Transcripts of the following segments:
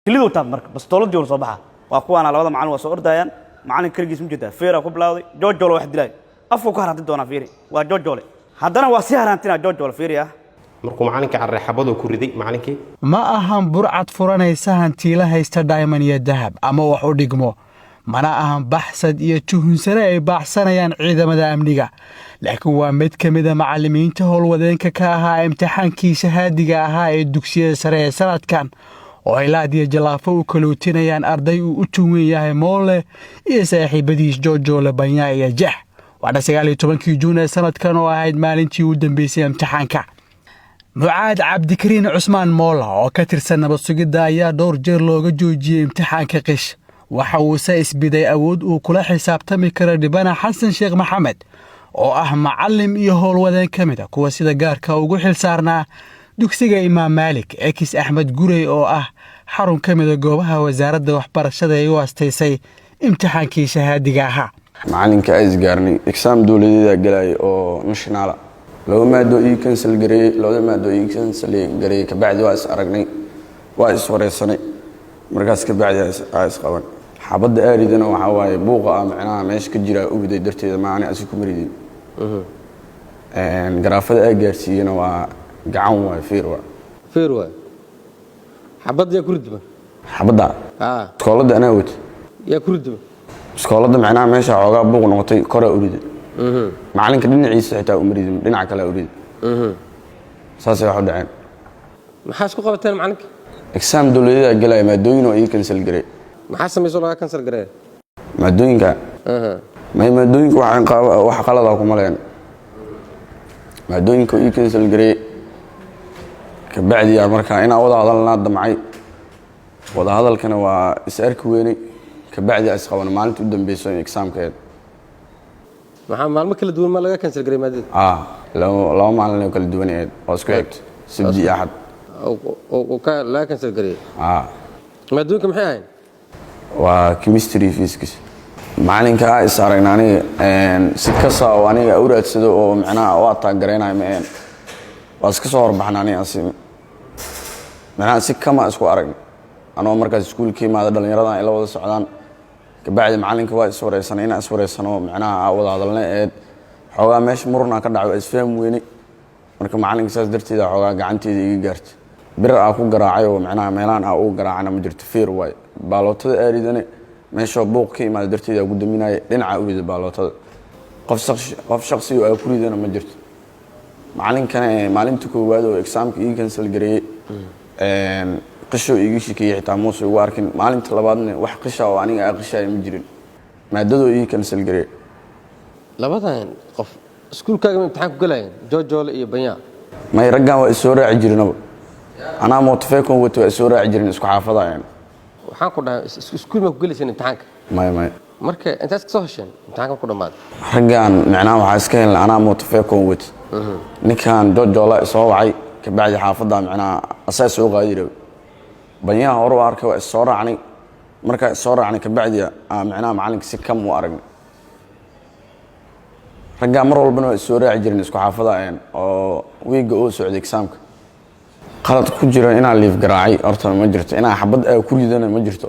كليدو تام مرك بس طولت جول صباحا واقوى انا لبدا معلم وسو اردايان معلم كرجيس مجدا فيرا ku bilawday joojol wax dilay afku ka harantay doona fiiri waa joojole haddana waa si harantina joojol fiiri ah markuu macalinka carray xabadu ku riday macalinkii ma ahan burcad furanaysa hantiila haysta diamond iyo dahab ama wax u dhigmo mana ahan baxsad iyo tuhunsane ay baaxsanayaan ciidamada amniga laakiin waa mid ka mid ah macallimiinta howlwadeenka ka ahaa imtixaankii shahaadiga ahaa ee dugsiyada sare ee sanadkan oo ilaad iyo jalaafo u kalootinayaan arday uu u tuwan yahay moole iyo saaxiibadiis joojole banya iyo jeex waana 19 juun ee sanadkan oo ahayd maalintii u dambeysay imtixaanka mucaad cabdikariin cusmaan moola oo ka tirsan nabad sugidda ayaa dhowr jeer looga joojiyay imtixaanka qish waxa uu isbiday awood uu kula xisaabtami karo dhibana xasan sheekh maxamed oo ah macallim iyo howlwadeen ka mid ah kuwa sida gaarka ugu xil saarnaa dugsiga imaam maalik ekis axmed gurey oo ah xarun ka mid ah goobaha wasaaradda waxbarashada ee u asteysay imtixaankii shahaadiga ahaa macalinka ay isgaarnay exam dawladeed galay oo national loo maado ii cancel gareey loo maado ii cancel gareey ka bacdi waa is aragnay waa is wareysanay markaas ka bacdi is qaban xabada aaridana waxa waaye buuqa macnaha meesha ka jira u riday darteeda ma aanay asiku maridin garaafada ay gaarsiiyeen waa gacan waa fiirwa xabad ya kuridba xabada iskoolada ana wad ya kuridba iskoolada macnaha meesha xoogaa buuq noqotay kora u riday macalinka dhinaciisa xitaa u maridin dhinaca kale u riday saas ay wax u dhaceen maxaa isku qabateen macalinka exam dawladeed galay maadooyin oo ii cancel gareey maxaa sameeyay laga cancel gareey maadooyinka maadooyinka wax qalad ah kuma leen maadooyinka ii cancel gareey ka bacdi marka ina wada hadalna damcay wada hadalkana waa is arki weynay ka bacdi is qaban maalintii u dambeysay examkeed maxaa maalmo kala duwan ma laga cancel gareey maadada laba maalin kala duwan oo isku xigtay sabti axad oo ka la cancel gareey maadooyinka maxay ahayn waa chemistry physics macalinka is aragnani si kasa oo aniga u raadsado oo macnaha waa taageeranay ma waa iska soo horbaxnani asi macnaha si kama isku aragn anoo markaas iskuulkii maada dhalinyarada ay la wada socdaan ka bacdi macalinka waa is wareysanay in is wareysano macnaha wada hadalna xoogaa meesha murna ka dhacay is faham weynay marka macalinka saas darteeda xoogaa gacanteeda iga gaartay bir ku garaacay oo macnaha meelaan uu garaacana ma jirto fiir way baalootada aaridane meesha buuq ka imaad darteeda ugu daminay dhinaca u riday baalootada qof shakhsi oo ku ridana ma jirto macalinkana maalinta koowaad oo examka ii cancel gareeyay qisho iga shikiyay xitaa muuse ugu arkin maalinta labaadna wax qisha oo aniga qishay ma jirin maadado ii cancel gareeyay labadan qof iskuulkaaga imtixaan ku galayeen joojole iyo banya may raggan waa soo raaci jirnaba أنا موتفيكم وتسورة عجرين إسكو حافظة يعني. وحنقول ده إسكول ما كقولي سن امتحانك. ما. مركز أنت أسكتوهشين امتحانك كله ماد. رجعان معناه وحاسكين أنا موتفيكم وت. نكان جوجولا صوعي كبعد حافظة معناه أساس وغيره. بنيها أروى أركوا الصورة عني مركز الصورة عني كبعد معناه معلق سكم وأرجع. رجع مرة والبنو السورة عجرين إسكو حافظة يعني أو ويجوا سعودي كسامك. qalad ku jira inaan liif garaacay horta ma jirto inaan xabad ay ku ridana ma jirto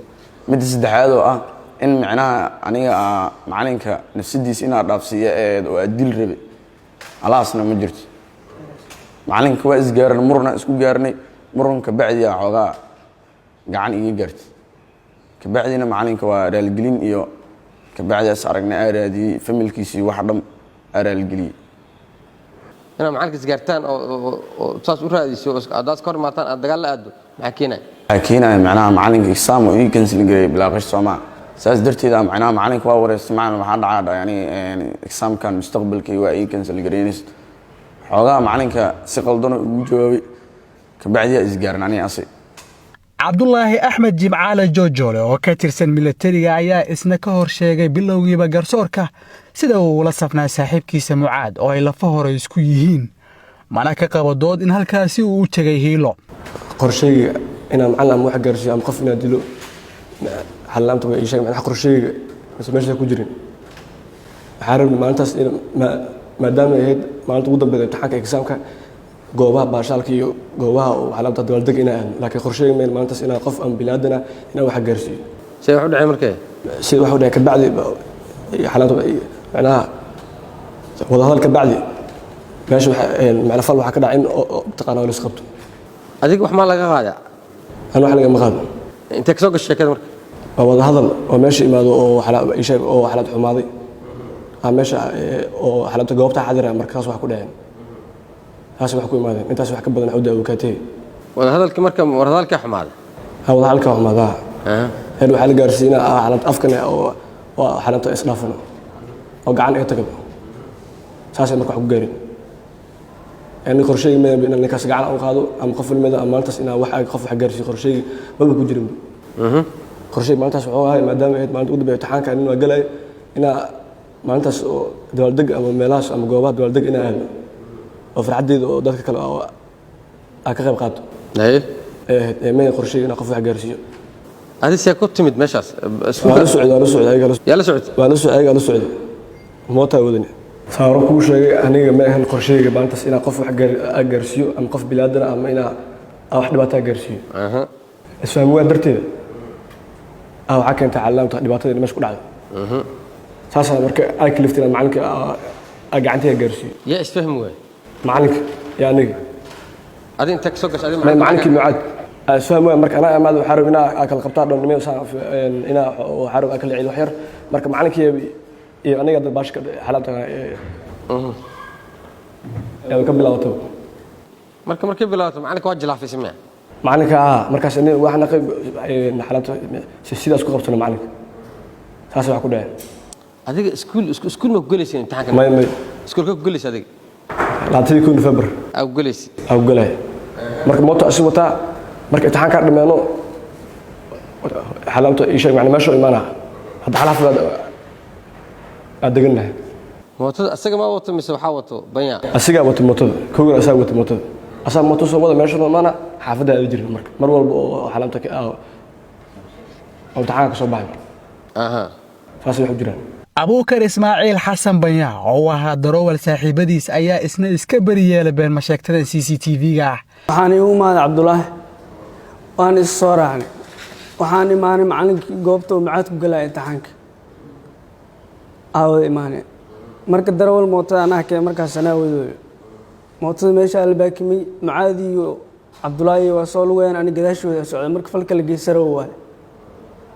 mid saddexaad oo ah in macnaha aniga macalinka nafsidiisa inaan dhaafsiyo oo adil rabe alaasna ma jirto macalinka waa isgaaran murna isku gaarnay murunka bacdi xoogaa gacan iga gaartay ka bacdina macalinka waa raalgelin iyo ka bacdi as aragnay aaraadii familkiisii wax dham raalgeliyay أنا معلك سجارتان أو تصاص وراديسي أداس كور ماتان أدقال لا أدو حكينا معناها معلك إقسام ويمكن سنجري بلا غش سماع ساس درتي ذا معناها معلك واور استمعنا محل عادة يعني إقسام كان مستقبل كي ويمكن سنجرينيس حوالها معلك سقل دون وجوبي كبعدي إسجارنا يعني أصي عبد الله أحمد جمعال جوجولة وكاتر سن ميلتريا ayaa isna ka hor sheegay bilowgiiba garsoorka sida uu la safnaa saaxiibkiisa Mucaad oo ay lafa hore isku yihiin mana ka qabo dood in halkaasi uu u tagay hiilo qorsheyga inaan macalin wax gaarsiyo am qof ina dilo xalaamta way sheegay macna qorsheyga meesha ku jirin xarab maalintaas maadaama ay maalinta ugu dambeeyay imtixaanka examka goobaha baashaalka iyo goobaha xalaabta dabaaldeg inaa aadno laakiin qorsheyga meel maalintaas inaa qof aan biniaadana inaa wax gaarsiiyo see wax u dhacay markee sida wax u dhacay kabacdi xalaabta macnaha wadahadal kabacdi meesha macna fal waxaa ka dhacay in taqaanaa la isqabto adiga wax maa laga qaadaa aan wax lagama qaado intee ka soo gashay sheekada marka waa wadahadal oo meesha imaado oo xalaad xumaaday meesha oo xalaabta goobta xadira markaas wax ku dhaceen taas wax ku imaadeen intaas wax ka badan xudda awkaatay wadahadalkii marka wadahadalkii xumaaday wadahadalka xumaadaa heer waxaa la gaarsiinaa xalaabta afkan oo xalaabta isdhaafan oo gacan ay tagab saasay marka wax ku gaarin يعني قرشي ما بين الناس قاعد أوقاته أم قفل ماذا أم مالتس إنه واحد قف حجرسي قرشي ما بيكون جريم قرشي مالتس هاي ما دام ما تقول بيتحان كأنه قال إنه مالتس دول دق أم ملاش أم جوابات دول دق إنه أهل وفي عدي ذاتك كلا أكغب قاته إيه ما قرشي إنه قف حجرسي هذه سيكون تمد مشاس وأنا سعود يلا سعود وأنا سعود موتا ودني saaro kuu sheegay aniga ma ahan qorsheyga baantaas inaa qof wax gaarsiiyo ama qof bilaadana ama inaa wax dhibaataa gaarsiiyo isfahmi waa darteeda waxaa keentay calaamta dhibaatada meesha ku dhacday saasaa marka ay kaliftina macalinka gacantiga gaarsiiyo yaa isfahmi waay macalinka yaa aniga adi inta kasoo gashay macalinkii mucaad isfahmi waay marka anaa amaad waxaa rab inaa kala qabtaa dhoonnimo inaa waxaa rab kala ciid wax yar marka macalinkii iyo aniga dad baashka xalaabta ka bilaabato markay bilaabato macalinka waa jilaafay samee macalinka markaas waxna xalaabta sidaas ku qabsana macalinka saas wax ku dhacay adiga iskuul ma ku galaysin imtixaanka may iskuulka ku galaysa adiga 22 November ku galaysi galay marka mooto asi wataa marka imtixaanka dhameeno xalaabta isha macna meesha imaana hadda xalaafada أدقناه. موتة أسيق ما وطن مسوا حاوطه بيان. أسيق وطن موتة كوجر أسيق وطن موتة أصلا موتة سوى ما يشرب معنا حافظها يجري المرك مرة حلمتك أو تعاك صباح. فاسي حجران. abuukar ismaaciil xasan banyaa oo ahaa daroowal saaxiibadiis ayaa isna iska bariyeelay been masheegtada CCTV-ga ah. waxaan igu maaday Cabdullaahi waan is soo raacnay waxaan imaanay macalinkii goobta uu macaad ku galay imtixaanka aaway imaanay marka darawal mootada anaa kee markaas anaa wadooyo mootada meesha albaakimay macaadi iyo Cabdullaahi waa soo lugayaan ani gadaashooda socday marka falka la geysaro waay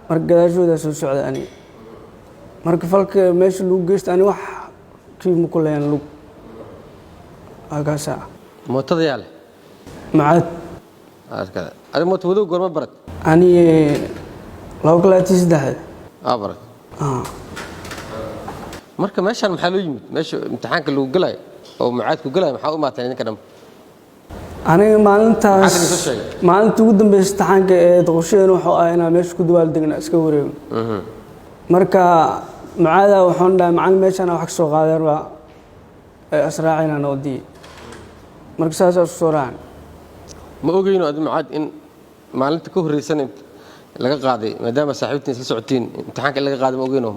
marka gadaashooda soo socday ani marka falka meesha lagu geystay ani wax kiima ku leeyan lug agaasa mootada yaale macaad adi mooto wadow goorma barad ani 2023 barad marka meeshaan maxaa loo yimid meesha imtixaanka lagu galay oo macaadku galay maxaa u maatay ninka dhan aniga maalintaas maalinta ugu dambeysay imtixaanka ee qorsheena wuxuu ahaa inaan meesha ku dabaal degna iska wareegno marka macaada waxaan dhahay macallin meeshaan wax ka soo qaadeen waa asraacina noodii marka saas oo soo raacan ma ogeyno adi macaad in maalinta ka horeysan laga qaaday maadaama saaxiibtiin isla socotiin imtixaanka laga qaaday ma ogeyno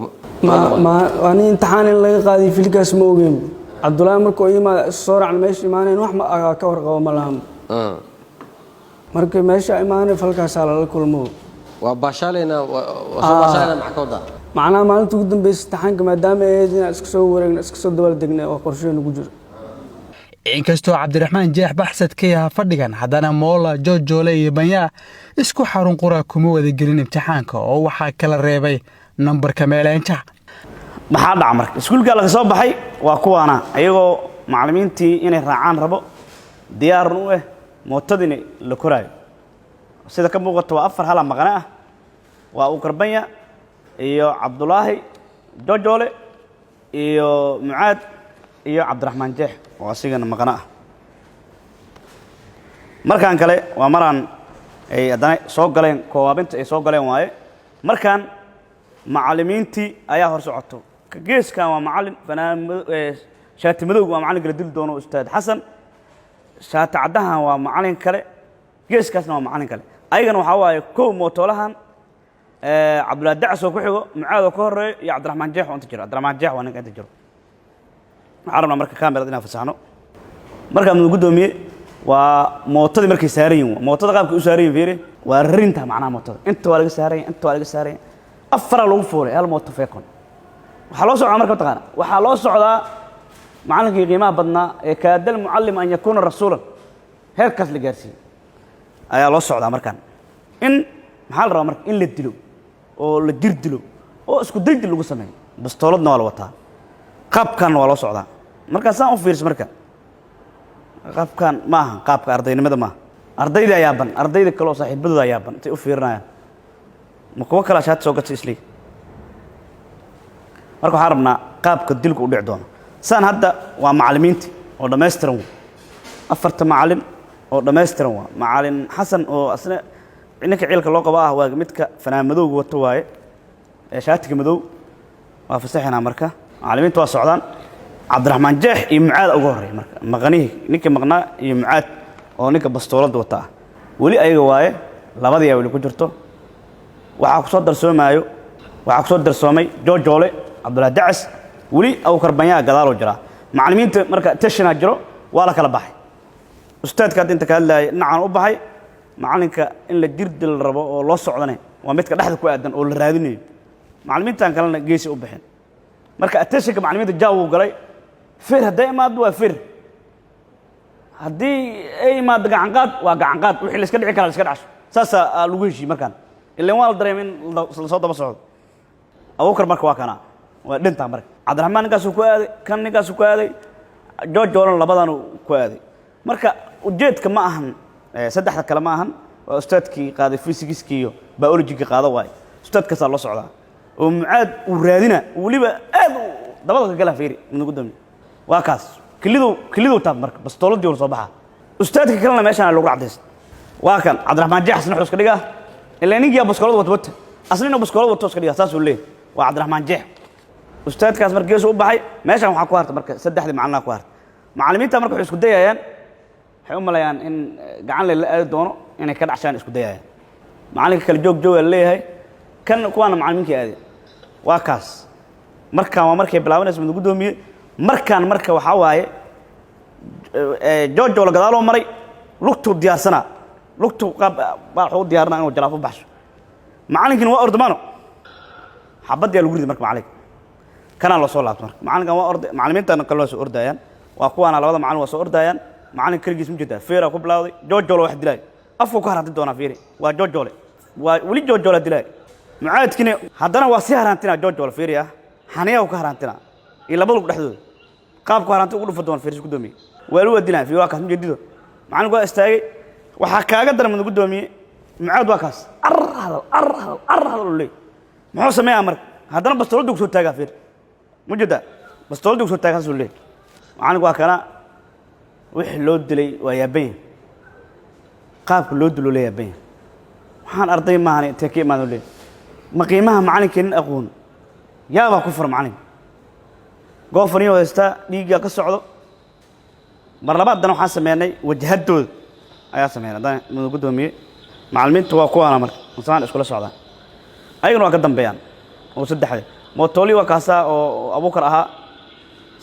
ma ani imtixaan in laga qaaday filkaas ma ogeyn Cabdullaahi markuu yimaado soo raacan meesha imaaneen wax ma ka warqabo ma lahan marka meesha imaanay falkaas la kulmo waa baashaleena soo baashaleena maxaa ka wada macnaha maalinta ugu dambeysay imtixaanka maadaama ay inaan iska soo wareegno iska soo dabaal degnay oo qorsheena ugu jiro inkastoo Cabdiraxmaan Jeex baxsad ka yahay fadhigan haddana Moola Joojole iyo Banyaa isku xarun qura kuma wada gelin imtixaanka oo waxaa kala reebay nambarka meeleynta maxaa dhac marka iskuulka laga soo baxay waa kuwaana ayagoo macallimiintii inay raacaan rabo diyaar u ah mootadina la koraayo sida ka muuqato waa afar hal maqana ah waa uu Karbanya iyo Cabdullaahi Joojole iyo Mucaad iyo Cabdiraxmaan Jeex oo asigana maqana ah markaan kale waa maraan ay hadana soo galeen koobinta ay soo galeen waaye markaan macallimiintii ayaa hor socoto ka geeskan waa macallin fanaan shaati madow waa macallin kala dil doono ustaad xasan shaati cadahan waa macallin kale geeskaasna waa macallin kale ayagana waxa waaye koow mootolahan Cabdullaahi Dacso ku xigo Mucaad oo ka horeeyo iyo Cabdiraxmaan Jeex oo inta jiro Cabdiraxmaan Jeex waa ninka inta jiro عربنا مركز كاميرا دينا فسحنا مركز من قدومي وموتدي مركي سارين موتدا قابك u saarin fiiri waa rinta macnaha mootada inta waa laga saaray inta waa laga saaray afar lagu fuulay hal mooto feekon waxa loo socdaa marka taqaan waxa loo socdaa macallinkii qiimaha badnaa ee kaadal muallim an yakuna rasuulan heerkaas la gaarsiin ayaa loo socdaa markan in maxaa la rabaa marka in la dilo oo la jir dilo oo isku daydil lagu sameeyo bastooladna waa la wataa qaabkan waa loo socdaa marka saan u fiirso marka qaabkan ma aha qaabka ardaynimada ma ardayda ayaa ban ardayda kale oo saaxiibadooda ayaa ban intay u fiirinayaan ma kuwa kala shaad soo gatay isli marka waxaan rabnaa qaabka dilku u dhici doono saan hadda waa macallimiintii oo dhammaystiran afarta macallin oo dhammaystiran waa macallin xasan oo asna ninka ciilka loo qabo ah waa midka fanaan madowga wato waaye ee shaatiga madow waa fasaxina marka macallimiintu waa socdaan cabdiraxmaan jeex iyo mucaad ugu horeey marka maqanihi ninka maqnaa iyo mucaad oo ninka bastoolada wata wali ayaga waaye labadii ay wali ku jirto waxa ku soo darsoomaayo waxa ku soo darsoomay joojole abdullah dacas wali aw karbanyaa gadaal oo jira macallimiinta marka tashina jiro waa la kala baxay ustaadka inta ka hadlay nacan u baxay macallinka in la dirdil rabo oo loo socdanay waa midka dhaxda ku aadan oo la raadinayo macallimiintan kalena geesi u bixin marka atashika macallimiinta jaaw galay fir haday maad waa fir hadii ay maad gacan qaad waa gacan qaad wixii la iska dhici kara la iska dhasho saasa lagu heshiis markan ilaa waa la dareemin la soo daba socdo abukar marka waa kana waa dhinta marka cabdiraxmaan ninkaas ku aaday kan ninkaas ku aaday joojoolan labadan ku aaday marka ujeedka ma ahan saddexda kale ma ahan waa ustaadkii qaaday physics-kii iyo biology-kii qaado waay ustaadkaas loo socdaa oo mucaad uu raadina waliba aad dabada ka gala fiiri mid gudoomi waa kaas kilidu taab marka bastooladii uu soo baxa ustaadka kalena meeshan lagu racdeys waa kan cabdiraxmaan jeexsan wuxuu iska dhigaa ilaa ninkii bastoolada wato aslina bastoolada wato iska dhigaa saas uu leeyahay waa cabdiraxmaan jeex ustaadkaas markii uu baxay meeshan waxa ku harta marka saddexdii macallina ku harta macallimiinta marka waxay isku dayayaan waxay u malayaan in gacan la aadi doono inay ka dhacshaan isku dayayaan macallinka kala joog leeyahay kan kuwaana macallimiinka aadi waa kaas markaan waa markay bilaabanayso mid gudoomiye markaan marka waxa waaye joojo la gadaalo maray lugtu diyaarsana lugtu baa wuxuu diyaarnaa inuu jalaafo baxsho macallinkina waa ordamaano xabadii lagu riday marka macallinka kana la soo laabto marka macallinka waa orday macallimiintana kale waa soo ordayaan waa kuwaana labada macallin waa soo ordayaan macallin kaligiis ma jirtaa feera ku bilawday joojole wax dilay afku ka haranti doona feeri waa joojole waa wali joojole dilay mucaadkina haddana waa si harantina joojole feeri ah xaniya ku harantina iyo labada ku dhaxdooda qaabku haranti ugu dhufo doona feeri gudoomiye waa loo dilaa feeri waa kaas ma jedido macallin waa istaagay waxa kaaga daran mid gudoomiye mucaad waa kaas arhal leey muxuu sameeyaa marka haddana bastoolada ku soo taagaa feeri ma jeda bastoolada ku soo taagaa soo leey macallin waa kana wixii loo dilay waa yaabeen qaabka loo dilo leeyahay waxaan arday maahan intee ka imaado leey ma qiimaha macallinkeen aqoon yaaba ku far macallin goofaniyo haysta dhiiga ka socdo mar labaadna waxaan sameeynay wajhadooda ayaa sameeynay hadaan gudoomiye macallimiintu waa kuwaana marka masaan isku la socdaan ayaguna waa ka dambeeyaan oo saddexda mootoli waa kaasa oo abukar ahaa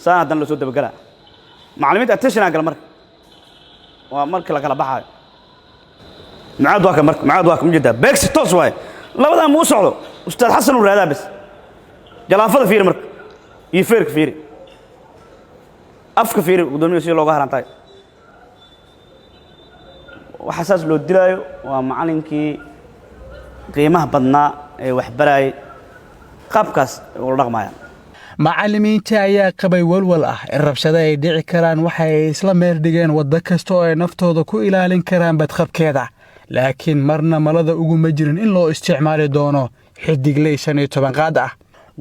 saan hadan la soo dabagala macallimiinta attention gal marka waa marka la kala baxayo معاد واك مرك معاد واك مجدا بيكس توس واي لبدا مو سocdo استاذ حسن ورادا بس جلافده فير مرك يفيرك فيري افك فيري قدومي سي لوغا هرانتاي وحساس لو ديلايو waa macallinkii qiimaha badnaa ee wax baray qaabkaas oo dhaqmayaan macallimiinta ayaa qabay walwal ah in rabshada ay dhici karaan waxa ay isla meel dhigeen wada kasta oo ay naftooda ku ilaalin karaan badqabkeeda laakiin marna malada ugu ma jirin in loo isticmaali doono xidigley 15 qaad ah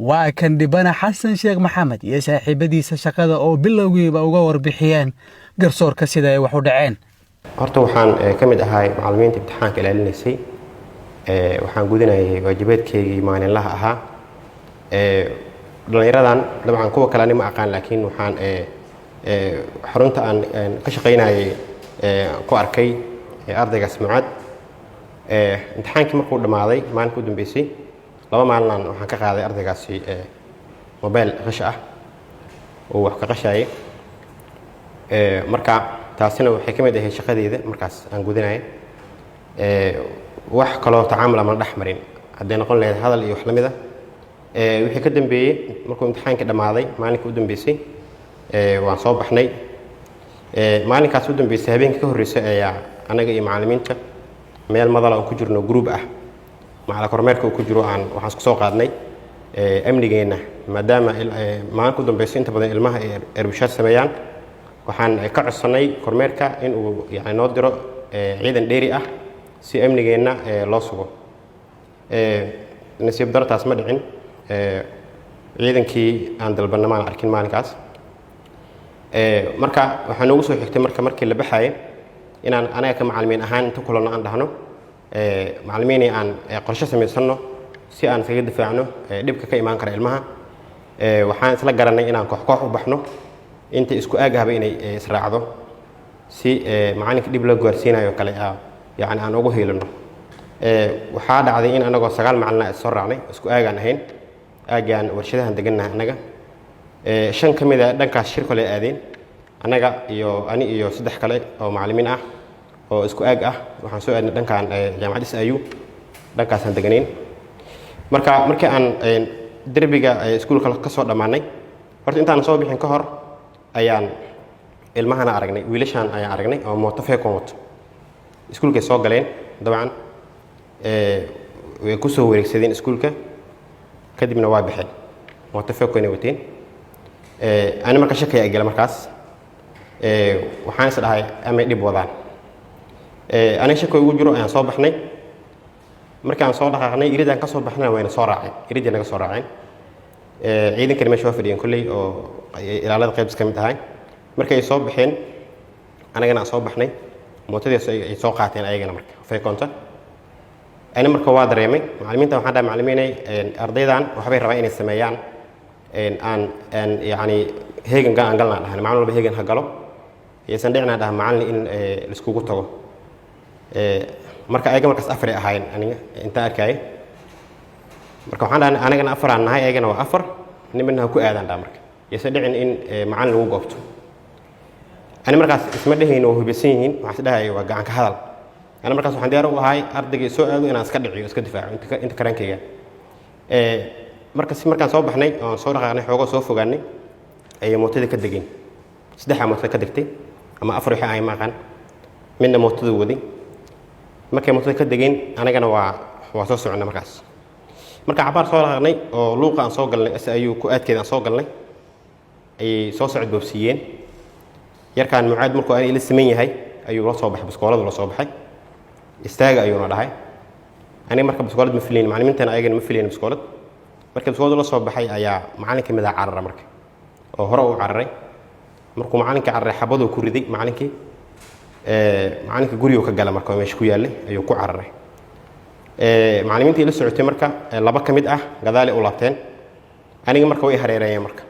waa kan dhibana xasan sheekh maxamed iyo saaxiibadiisa shaqada oo bilowgiiba uga warbixiyeen garsoorka sida ay wax u dhaceen horta waxaan ka mid ahay macallimiinta imtixaanka ilaalinaysay waxaan gudinayay waajibaadkeygii maalinlaha ahaa dhalinyaradan dabcan kuwa kale ma aqaan laakiin waxaan xarunta aan ka shaqeynayay ku arkay ardaygaas Mucaad imtixaankii markuu dhamaaday maalinka u dambeysay laba maalin waxaan ka qaaday ardaygaasi mobile qash ah oo wax ka qashay marka taasina waxay ka mid ahayd shaqadeeda markaas aan gudanayo wax kaloo tacaamul ama dhex marin hadday noqon lahayd hadal iyo wax la mid ah wixii ka dambeeyey markuu imtixaankii dhammaaday maalinka u dambeysay waan soo baxnay maalinkaas u dambeysay habeenkii ka horreysay ayaa anaga iyo macallimiinta meel madal aan ku jirno group ah macalla kormeerka uu ku jiro waxaan isku soo qaadnay amnigeena maadaama maalinka u dambeysay inta badan ilmaha ay erbishaad sameeyaan waxaan ka codsanay kormeerka in uu yani noo diro ciidan dheeri ah si amnigeena loo sugo nasiib dartaas ma dhicin ciidankii aan dalbanna maan arkin maalinkaas marka waxaa noogu soo xigtay markii la baxaye inaan anaga ka macallimiin ahaan inta kulanno aan dhahno macallimiinii aan qorshe samaysanno si aan kaga difaacno dhibka ka imaan kara ilmaha waxaan isla garanay inaan koox u baxno inta isku aagahaba inay israacdo si macallinka dhib loo gaarsiinayo kale yani aan ugu hiilino waxaa dhacday in anagoo 9 macallin ah soo raacnay isku aagaan ahayn aagaan warshadahan degannahay anaga 5 ka mid ah dhankaas shir kale aadeen anaga iyo ani iyo 3 kale oo macallimiin ah oo isku aag ah waxaan soo aadnay dhankan jaamacadda SIU dhankaasaan deganayn markii aan derbiga iskuulka ka soo dhammaanay horta intaan soo bixin ka hor ayaan ilmahana aragnay wiilashan ayaan aragnay oo mooto feekon wato iskuulkay soo galeen dabcan way ku soo wareegsadeen iskuulka kadibna waa baxeen mooto feekon ay wateen ani marka shaki ay galay markaas waxaan is dhahay ama dhib wadaan ani shaki ugu jiro ayaan soo baxnay markii aan soo dhaqaaqnay iridaan ka soo baxnay wayna soo raaceen iridii naga soo raaceen ciidankani meesha waa fadhiyeen kulley oo ilaalada qaybs ka mid ahay markii ay soo baxeen anagana aan soo baxnay mootadiis ay soo qaateen ayagana marka feekonta ani marka waa dareemay macallimiinta waxaan dhahay macallimiinay ardaydan waxbay rabaan inay sameeyaan aan yani heegan aan galnaa dhahan macallin walba heegan ha galo aysan dhicnaa dhaha macallin in la iskugu tago marka ayaga markaas 4 ay ahaayeen aniga inta arkay marka waxaan dhahay anagana 4 aan nahay ayagana waa 4 nimana ku aadan dhaa marka aysan dhicin in macallin lagu goobto ani markaas isma dhahayno oo hubisan yihiin waxaan dhahay waa gacan ka hadal ana markaas waxaan diyaar u ahay ardayga soo aado inaan iska dhiciyo iska difaaco inta karankayga markaan soo baxnay oo soo dhaqaaqnay xoogoo soo fogaanay ayay mootada ka degeen 3 mootada ka degtay ama 4 wixii ay maqan midna mootada waday markay mootada ka degeen anagana waa soo soconay marka cabaar soo dhaqaaqnay oo luuqa aan soo galnay SIU ku aadkeeda aan soo galnay ay soo socod boobsiiyeen yarkaan mucaad markuu aan ila siman yahay ayuu la soo baxay biskoolada la soo baxay istaaga ayuuna dhahay aniga marka biskoolad ma filayn macallimiintana ayagana ma filayn biskoolad marka biskoolada la soo baxay ayaa macallinka mid ah carara marka oo hore u cararay markuu macallinka cararay xabadoo ku riday macallinka guriga ka gala marka meesha ku yaallay ayuu ku cararay macallimiintii la socotay marka 2 ka mid ah gadaali u laabteen aniga marka way hareereeyeen marka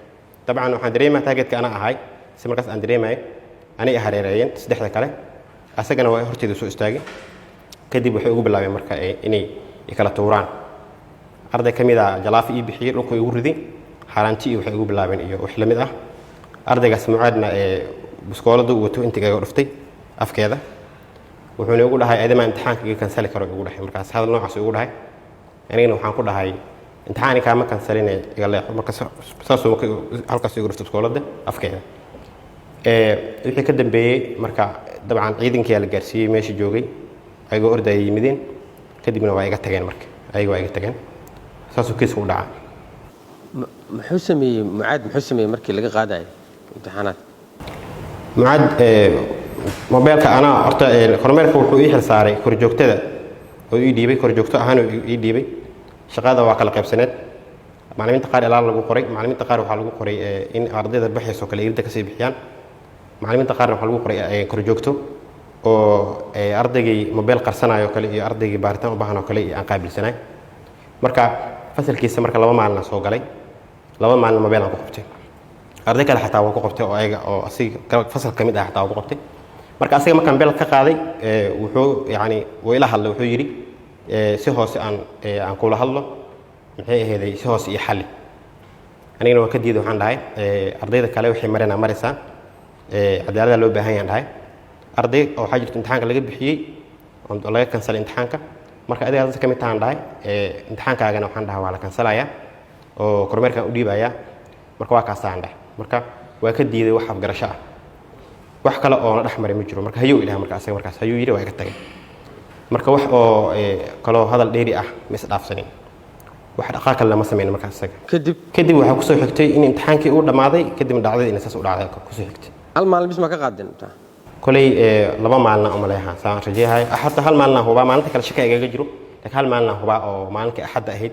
dabcan waxaan dareemaa taageedka ana ahay si markaas aan dareemayo anay hareereeyeen 3 kale asagana waa horteeda soo istaagay kadib waxay ugu bilaabeen marka inay kala tuuraan arday kamid ah jalaafi ii bixiyay dhulku igu riday xaraantii waxay ugu bilaabeen iyo wax la mid ah ardaygaas mucaadna biskooladu wato intiga dhuftay afkeeda wuxuuna ugu dhahay aadama imtixaanka kansali karo ugu dhahay markaas hadal noocaas ugu dhahay anigana waxaan ku dhahay imtixaanka ma kansalinay iga leex marka saas oo halkaas ugu dhuftay biskoolada afkeeda wixii ka dambeeyay marka dabcan ciidankii la gaarsiiyay meesha joogay ayagoo ordayay yimideen kadibna waa iga tageen marka ayagoo iga tageen saasoo kiis u dhacay muxuu sameeyey markii laga qaadayo imtixaanaad mucaad mobilka ana horta kormeerka wuxuu ii xil saaray korjoogtada oo ii dhiibay korjoogto ahaan oo ii dhiibay shaqada waa kala qaybsaneed macallimiinta qaar ilaa lagu qoray macallimiinta qaar waxaa lagu qoray in ardayda baxayso kale irinta ka sii bixiyaan macallimiinta qaarna waxaa lagu qoray korjoogto oo ardaygii mobil qarsanayo kale iyo ardaygii baaritaan u baahan oo kale aan qaabilsanaay marka fasalkiisa marka 2 maalin soo galay 2 maalin mobil aan ku qabtay arday kale xataa waa ku qabtay oo ayaga oo asiga fasal kamid ah xataa waa ku qabtay marka asiga markaan beel ka qaaday wuxuu yani way la hadlay wuxuu yiri si hoose aan kula hadlo maxay ahayd si hoose iyo xalli anigana waa ka diiday waxaan dhahay ardayda kale waxay maraysaa cadaalada loo baahan yahay dhahay arday oo waxaa jirta imtixaanka laga bixiyey oo laga kansalay imtixaanka marka adiga dadka kamid tahan dhahay imtixaankaagana waxaan dhahaa waa la kansalayaa oo kormeerkan u dhiibayaa marka waa kaasaan dhahay marka waa ka diiday wax afgarasho ah wax kale oo la dhaxmaray ma jiro marka hayuu ilaahay marka asaga markaas hayuu yiri waa iga tagay marka wax oo kaloo hadal dheeri ah ma is dhaafsanin wax dhaqaaq kale lama sameyn markaas asaga kadib waxa ku soo xigtay in imtixaankii uu dhamaaday kadib dhacday in saas u dhacday ku soo xigtay hal maalin bis ma ka qaadin kolay laba maalin oo maleeyahay saan rajahay hatta hal maalin huba maalinta kale shaka igaga jiro laakiin hal maalin huba oo maalinka axad ahayd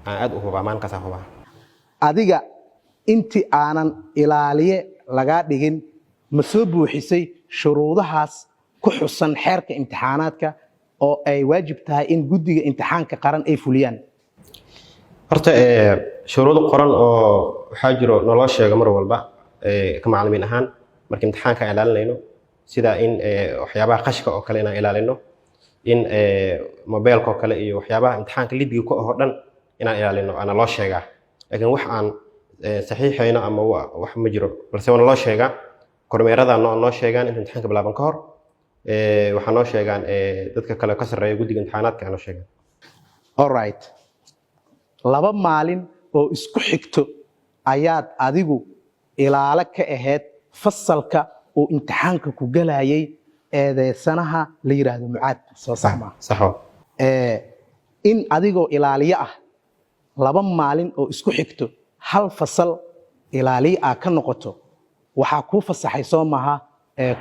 aan aad u huba maalinkaas huba adiga intii aanan ilaaliye laga dhigin ma soo buuxisay shuruudahaas ku xusan xeerka imtixaanaadka oo ay waajib tahay in guddiga imtixaanka qaran ay fuliyaan horta shuruudo qoran oo waxaa jiro nolol sheega mar walba ka macallimiin ahaan marka imtixaanka ilaalinayno sida in waxyaabaha qashka oo kale inaan ilaalino in mobilka oo kale iyo waxyaabaha imtixaanka lidiga ku ah oo dhan inaan ilaalino ana loo sheegaa laakiin wax aan saxiixayno ama wax ma jiro balse wana loo sheegaa kormeerada noo sheegaan in imtixaanka bilaaban ka hor waxaa noo sheegaan dadka kale ka sarreeya guddiga imtixaanaadka noo sheegaan all right laba maalin oo isku xigto ayaad adigu ilaalo ka ahayd fasalka oo imtixaanka ku galayay eedeysanaha la yiraahdo Mucaad soo saxma saxo in adigoo ilaaliye ah laba maalin oo isku xigto hal fasal ilaaliye ah ka noqoto waxa ku fasaxay soo maaha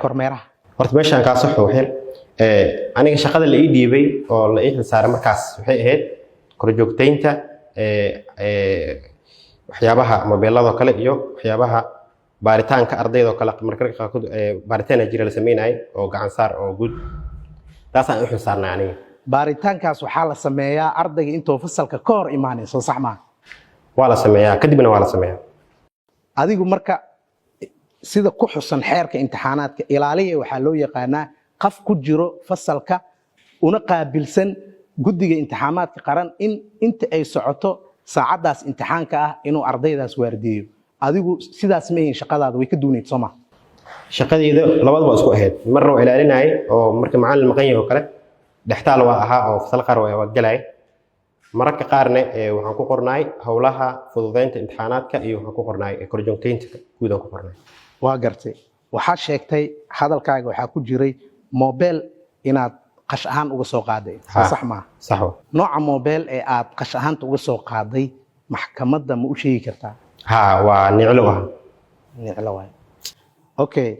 kormeeraha horta meeshan ka saxo waxay aniga shaqada la ii dhiibay oo la ii xilsaaray markaas waxay ahayd korjoogteynta waxyaabaha mobilada kale iyo waxyaabaha baaritaanka ardayda kale markaa qaarkood baaritaan jira la sameeyay oo gacan saar oo guud taas aan u xilsaarnay aniga baaritaankaas waxa la sameeyaa ardayga intuu fasalka ka hor imaanay soo sax ma waa la sameeyaa kadibna waa la sameeyaa adigu marka sida ku xusan xeerka imtixaanaadka ilaaliye waxa loo yaqaanaa qaf ku jiro fasalka una qaabilsan guddiga imtixaanaadka qaran in inta ay socoto saacadaas imtixaanka ah inuu ardaydaas waardiyo adigu sidaas ma yihiin shaqadaada way ka duuneyd Soomaa shaqadeeda labadaba isku ahayd marna waa ilaalinay oo marka macallin maqan yahay oo kale dhaxtaal waa ahaa oo fasal qaar waa galay mararka qaarna waxaan ku qornay hawlaha fududeynta imtixaanaadka iyo waxaan ku qornay korjoogteynta guud aan ku qornay waa gartay waxa sheegtay hadalkaaga waxa ku jiray mobile inaad qash ahaan uga soo qaaday sax ma saxo nooca mobile ee aad qash ahaan uga soo qaaday maxkamadda ma u sheegi kartaa waa niclo waay okay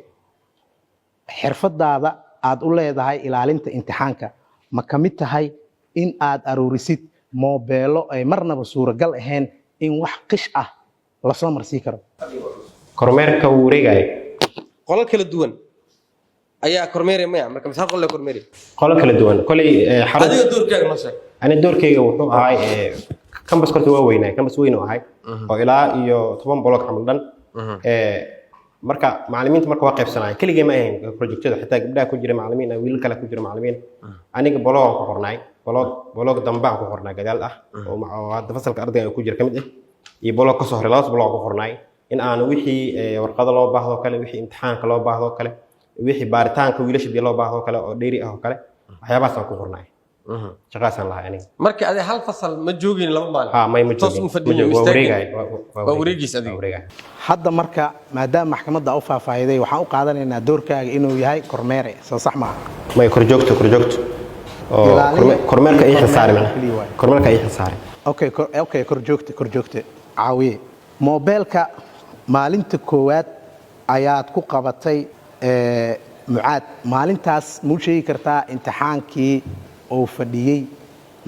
xirfadaada aad u leedahay ilaalinta imtixaanka ma kamid tahay in aad aruurisid mobeelo ay marnaba suuragal ahayn in wax qish ah la soo marsii karo kormeerka wareegay qolal kala duwan ayaa kormeeray ma marka maxaa qolal kormeeray qolal kala duwan kulay adiga doorkaaga ma sheeg ani doorkayga wuxuu ahay campus korta waa weynay campus weyn oo ahay oo ilaa iyo 10 block camal dhan marka macallimiinta marka waa qaybsanayeen keligay ma ahayn projectada xitaa gabdhaha ku jira macallimiin wiilal kale ku jira macallimiin aniga block ku qornay block dambaan ku qornay gadaal ah oo hadda fasalka ardayga ku jira kamid ah iyo block ka soo horay labaas block ku qornay in aan wixii warqado loo baahdo kale wixii imtixaanka loo baahdo kale wixii baaritaanka wiilashadii loo baahdo kale oo dheeri ah oo kale waxyaabahaas aan ku qornay shaqaasan lahaa aniga marka adi hal fasal ma joogin laba maalin ma joogin waa wareegis adiga hadda marka maadaama maxkamadda u faahfaahiday waxaan u qaadanaynaa doorkaaga inuu yahay kormeere soo sax ma may korjoogto oo kormeerka ay xisaarin kormeerka ay xisaarin okay korjoogte caawiye mobilka maalinta koowaad ayaad ku qabatay Mucaad maalintaas ma sheegi kartaa imtixaankii oo fadhiyay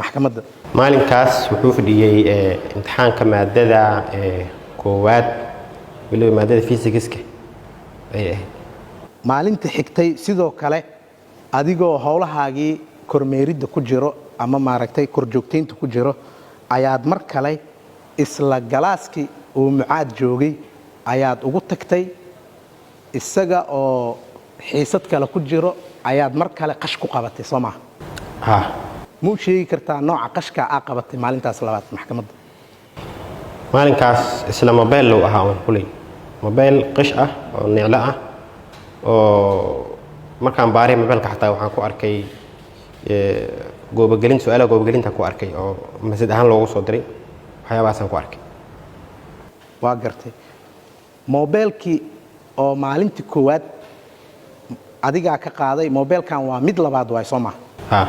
maxkamadda maalinkaas wuxuu fadhiyay imtixaanka maadada koowaad waliba maadada physics-ka maalinta xigtay sidoo kale adigoo howlahaagii kormeeridda ku jiro ama maaragtay korjoogteynta ku jiro ayaad mar kale isla galaaskii oo Mucaad joogay ayaad ugu tagtay isaga oo xiisad kale ku jiro ayaad mar kale qash ku qabatay Soomaa muu sheegi kartaa nooca qashka aad qabatay maalintaas labaad maxkamadda maalinkaas isla mobile loo ahaa kulay mobile qash ah oo niclo ah oo markaan baaray mobilka xataa waxaan ku arkay goobagelin su'aalaha goobagelinta ku arkay oo masjid ahaan loogu soo diray waxyaabahaasaan ku arkay. waa gartay mobilkii oo maalintii koowaad adigaa ka qaaday mobilkan waa mid labaad waay soo maha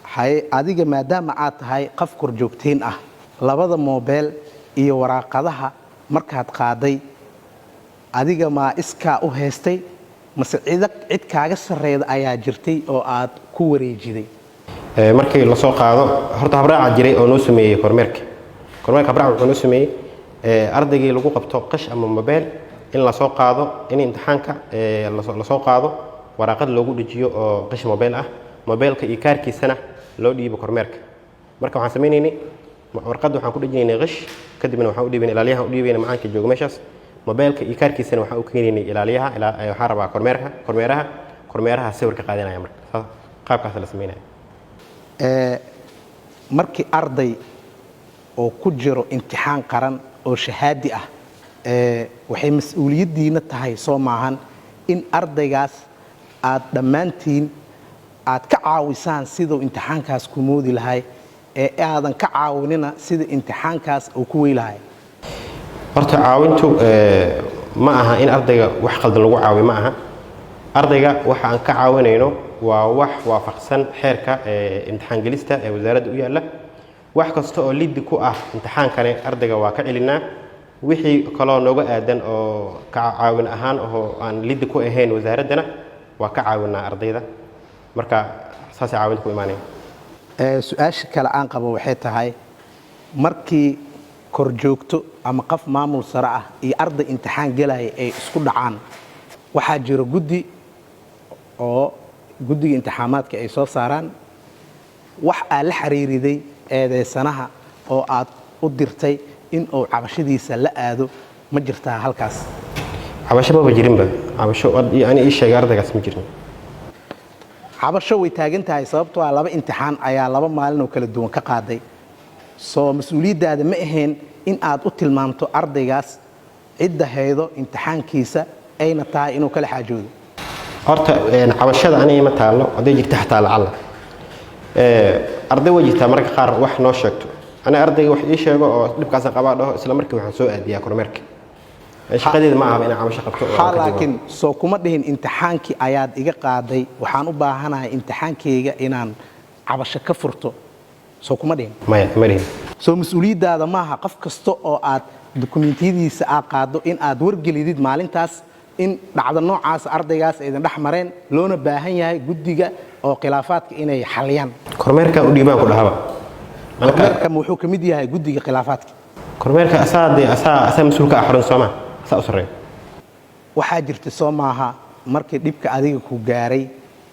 haye adiga maadaama aad tahay qof korjoogteen ah labada mobil iyo waraaqadaha markaad qaaday adiga ma iskaa u haystay mase cid kaaga sarreeyda ayaa jirtay oo aad ku wareejiday markii la soo qaado horta habraaca jiray oo noo sameeyay kormeerka habraaca wuxuu noo sameeyay ardaygii lagu qabto qish ama mobil in la soo qaado in imtixaanka la soo qaado waraaqad loogu dhajiyo oo qish mobil ah mobilka iyo kaarkiisana loo dhiibo kormeerka. marka waxaan sameeynay warqad waxaan ku dhajinaynay qish kadibna waxaan u dhiibaynay ilaaliyaha u dhiibaynay macaanka jooga meeshaas mobilka iyo kaarkiisana waxaan u keenaynay ilaaliyaha waxaan rabaa kormeeraha sawirka qaadanaya marka qaabkaas la sameynaya. markii arday oo ku jiro imtixaan qaran oo shahaadi ah waxay mas'uuliyadiina tahay soo maahan in ardaygaas aad dhammaantiin aad ka caawisaan siduu imtixaankaas ku moodi lahay aadan ka caawinina sida imtixaankaas uu ku wey lahay. horta caawintu ma aha in ardayga wax qaldan lagu caawiyo ma aha. ardayga waxa aan ka caawinayno waa wax waafaqsan xeerka imtixaan gelista ee wasaaradda u yaala. wax kasta oo liddi ku ah imtixaankane ardayga waa ka celinaa wixii kaloo nooga aadan oo ka caawin ahaan oo aan liddi ku ahayn wasaaraddana waa ka caawinaa ardayda. marka saas caawinta ku imaanaya. su-aasha kale aan qabo waxay tahay markii korjoogto ama qof maamul sare ah iyo arday imtixaan galaya ay isku dhacaan waxaa jira guddi oo guddiga imtixaamaadka ay soo saaraan wax aad la xiriiriday eedeysanaha oo aad u dirtay in uu cabashadiisa la aado ma jirtaa halkaas? cabasho ma jirinba. cabasho ani ii sheegay ardaygaas ma jirin. cabasho way taagan tahay sababtoo ah laba imtixaan ayaa laba maalin oo kala duwan ka qaaday. soo mas-uuliyaddaada ma ahayn in aad u tilmaamto ardaygaas cidda haydo imtixaankiisa ayna tahay inuu kala xaajoodo? horta cabashada aniga ma taalo haday jirta xataa lacala arday way jirtaa marka qaar wax noo sheegto ana ardayga wax ii sheego oo dhibkaas qabaa dhaho isla markii waxaan soo aadiyaa kormeerka shaqadeeda ma aha in cabasho qabto laakiin soo kuma dhihin imtixaankii ayaad iga qaaday waxaan u baahanahay imtixaankeyga inaan cabasho ka furto soo kuma dhihin? maya ma dhihin. soo mas-uuliyaddaada maaha qof kasta oo aad dukumentiyadiisa aad qaado in aad wargelidid maalintaas in dhacdo noocaas ardaygaas aydan dhex mareen loona baahan yahay guddiga oo khilaafaadka inay xaliyaan? kormeerka u dhiibaan ku dhahaba. kormeerka wuxuu ka mid yahay guddiga khilaafaadka. kormeerka asaa mas-uulka ah xarun Soomaa asaa u sarreeya. waxaa jirta soo maaha markii dhibka adiga ku gaaray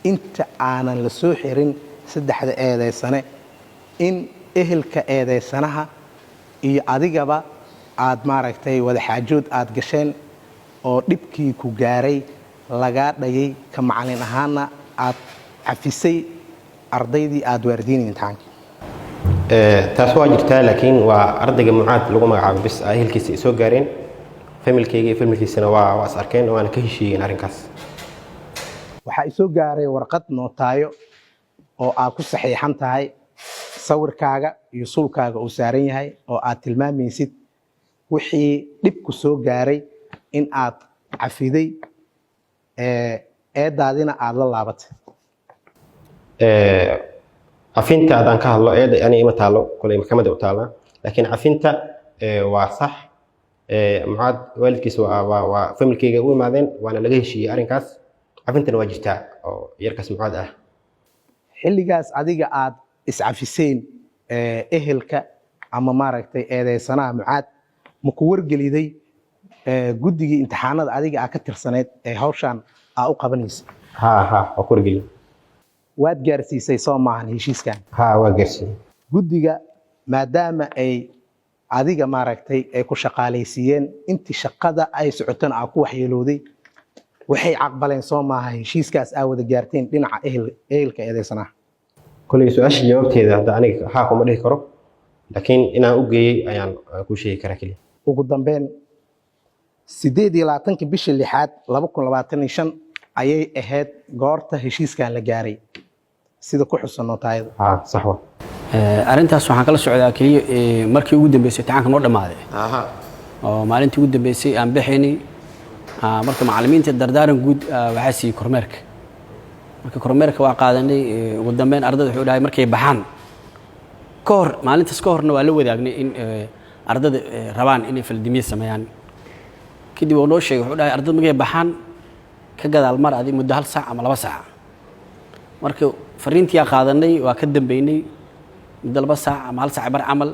inta aanan la soo xirin saddexda eedeysane in ehelka eedeysanaha iyo adigaba aad maaragtay wada xaajood aad gasheen oo dhibkii ku gaaray lagaa dhayay ka macalin ahaana aad cafisay ardaydii aad waardiinay imtixaanka? taas waa jirtaa laakiin waa ardayga mucaad lagu magacaabo bis ehelkiisa ay soo gaareen familkeyga iyo familkiisana waa is arkeen waana ka heshiiyeen arrinkaas. waxaa isoo gaaray warqad nootaayo oo aad ku saxiixan tahay sawirkaaga iyo sulkaaga uu saaran yahay oo aad tilmaamaysid wixii dhibku soo gaaray in aad cafiday eedaadina aad la laabatay. cafinta haddaan ka hadlo eeda ani ima taalo koley maxkamadda u taala laakiin cafinta waa sax. mucaad waalidkiisa waa familkeyga u imaadeen waana laga heshiiyey arrinkaas. cafintana waa jirtaa oo yarkaas mucaad ah. xilligaas adiga aad iscafiseen ehelka ama maaragtay eedeysanaha mucaad ma ku wargeliday guddigii imtixaanada adiga aad ka tirsaneyd ee hawshaan aad u qabanaysa? waa ku wargelin. waad gaarsiisay soo maahan heshiiskan? waa gaarsiiyey. guddiga maadaama ay adiga maaragtay ay ku shaqaalaysiiyeen intii shaqada ay socotana aad ku waxyeelooday waxay caqbaleen soo maaha heshiiskaas aad wada gaarteen dhinaca ehelka eedeysanaha? koley su-aasha jawaabteeda hadda aniga kuma dhihi karo laakiin inaan u geeyey ayaan ku sheegi karaa keliya. ugu dambeyn 28 bishii 6 2025 ayay ahayd goorta heshiiskan la gaaray sida ku xusan nootaayada. صح و arrintaas waxaan kala socdaa kaliya markii ugu dambeysay tacaanka noo dhamaaday aha oo maalintii ugu dambeysay aan bixinay marka macallimiinta dardaaran guud waxaa siiyey kormeerka marka kormeerka waa qaadanay ugu dambeyn ardayda wuxuu dhahay markay baxaan ka hor maalintaas ka horna waa la wadaagnay in ardayda rabaan inay faldimiye sameeyaan kadib uu noo sheegay wuxuu dhahay ardayda markay baxaan ka gadaal mar adi muddo 1 saac ama 2 saac marka fariintii aan qaadanay waa ka dambeynay muddo 2 saac ama 1 saac bar camal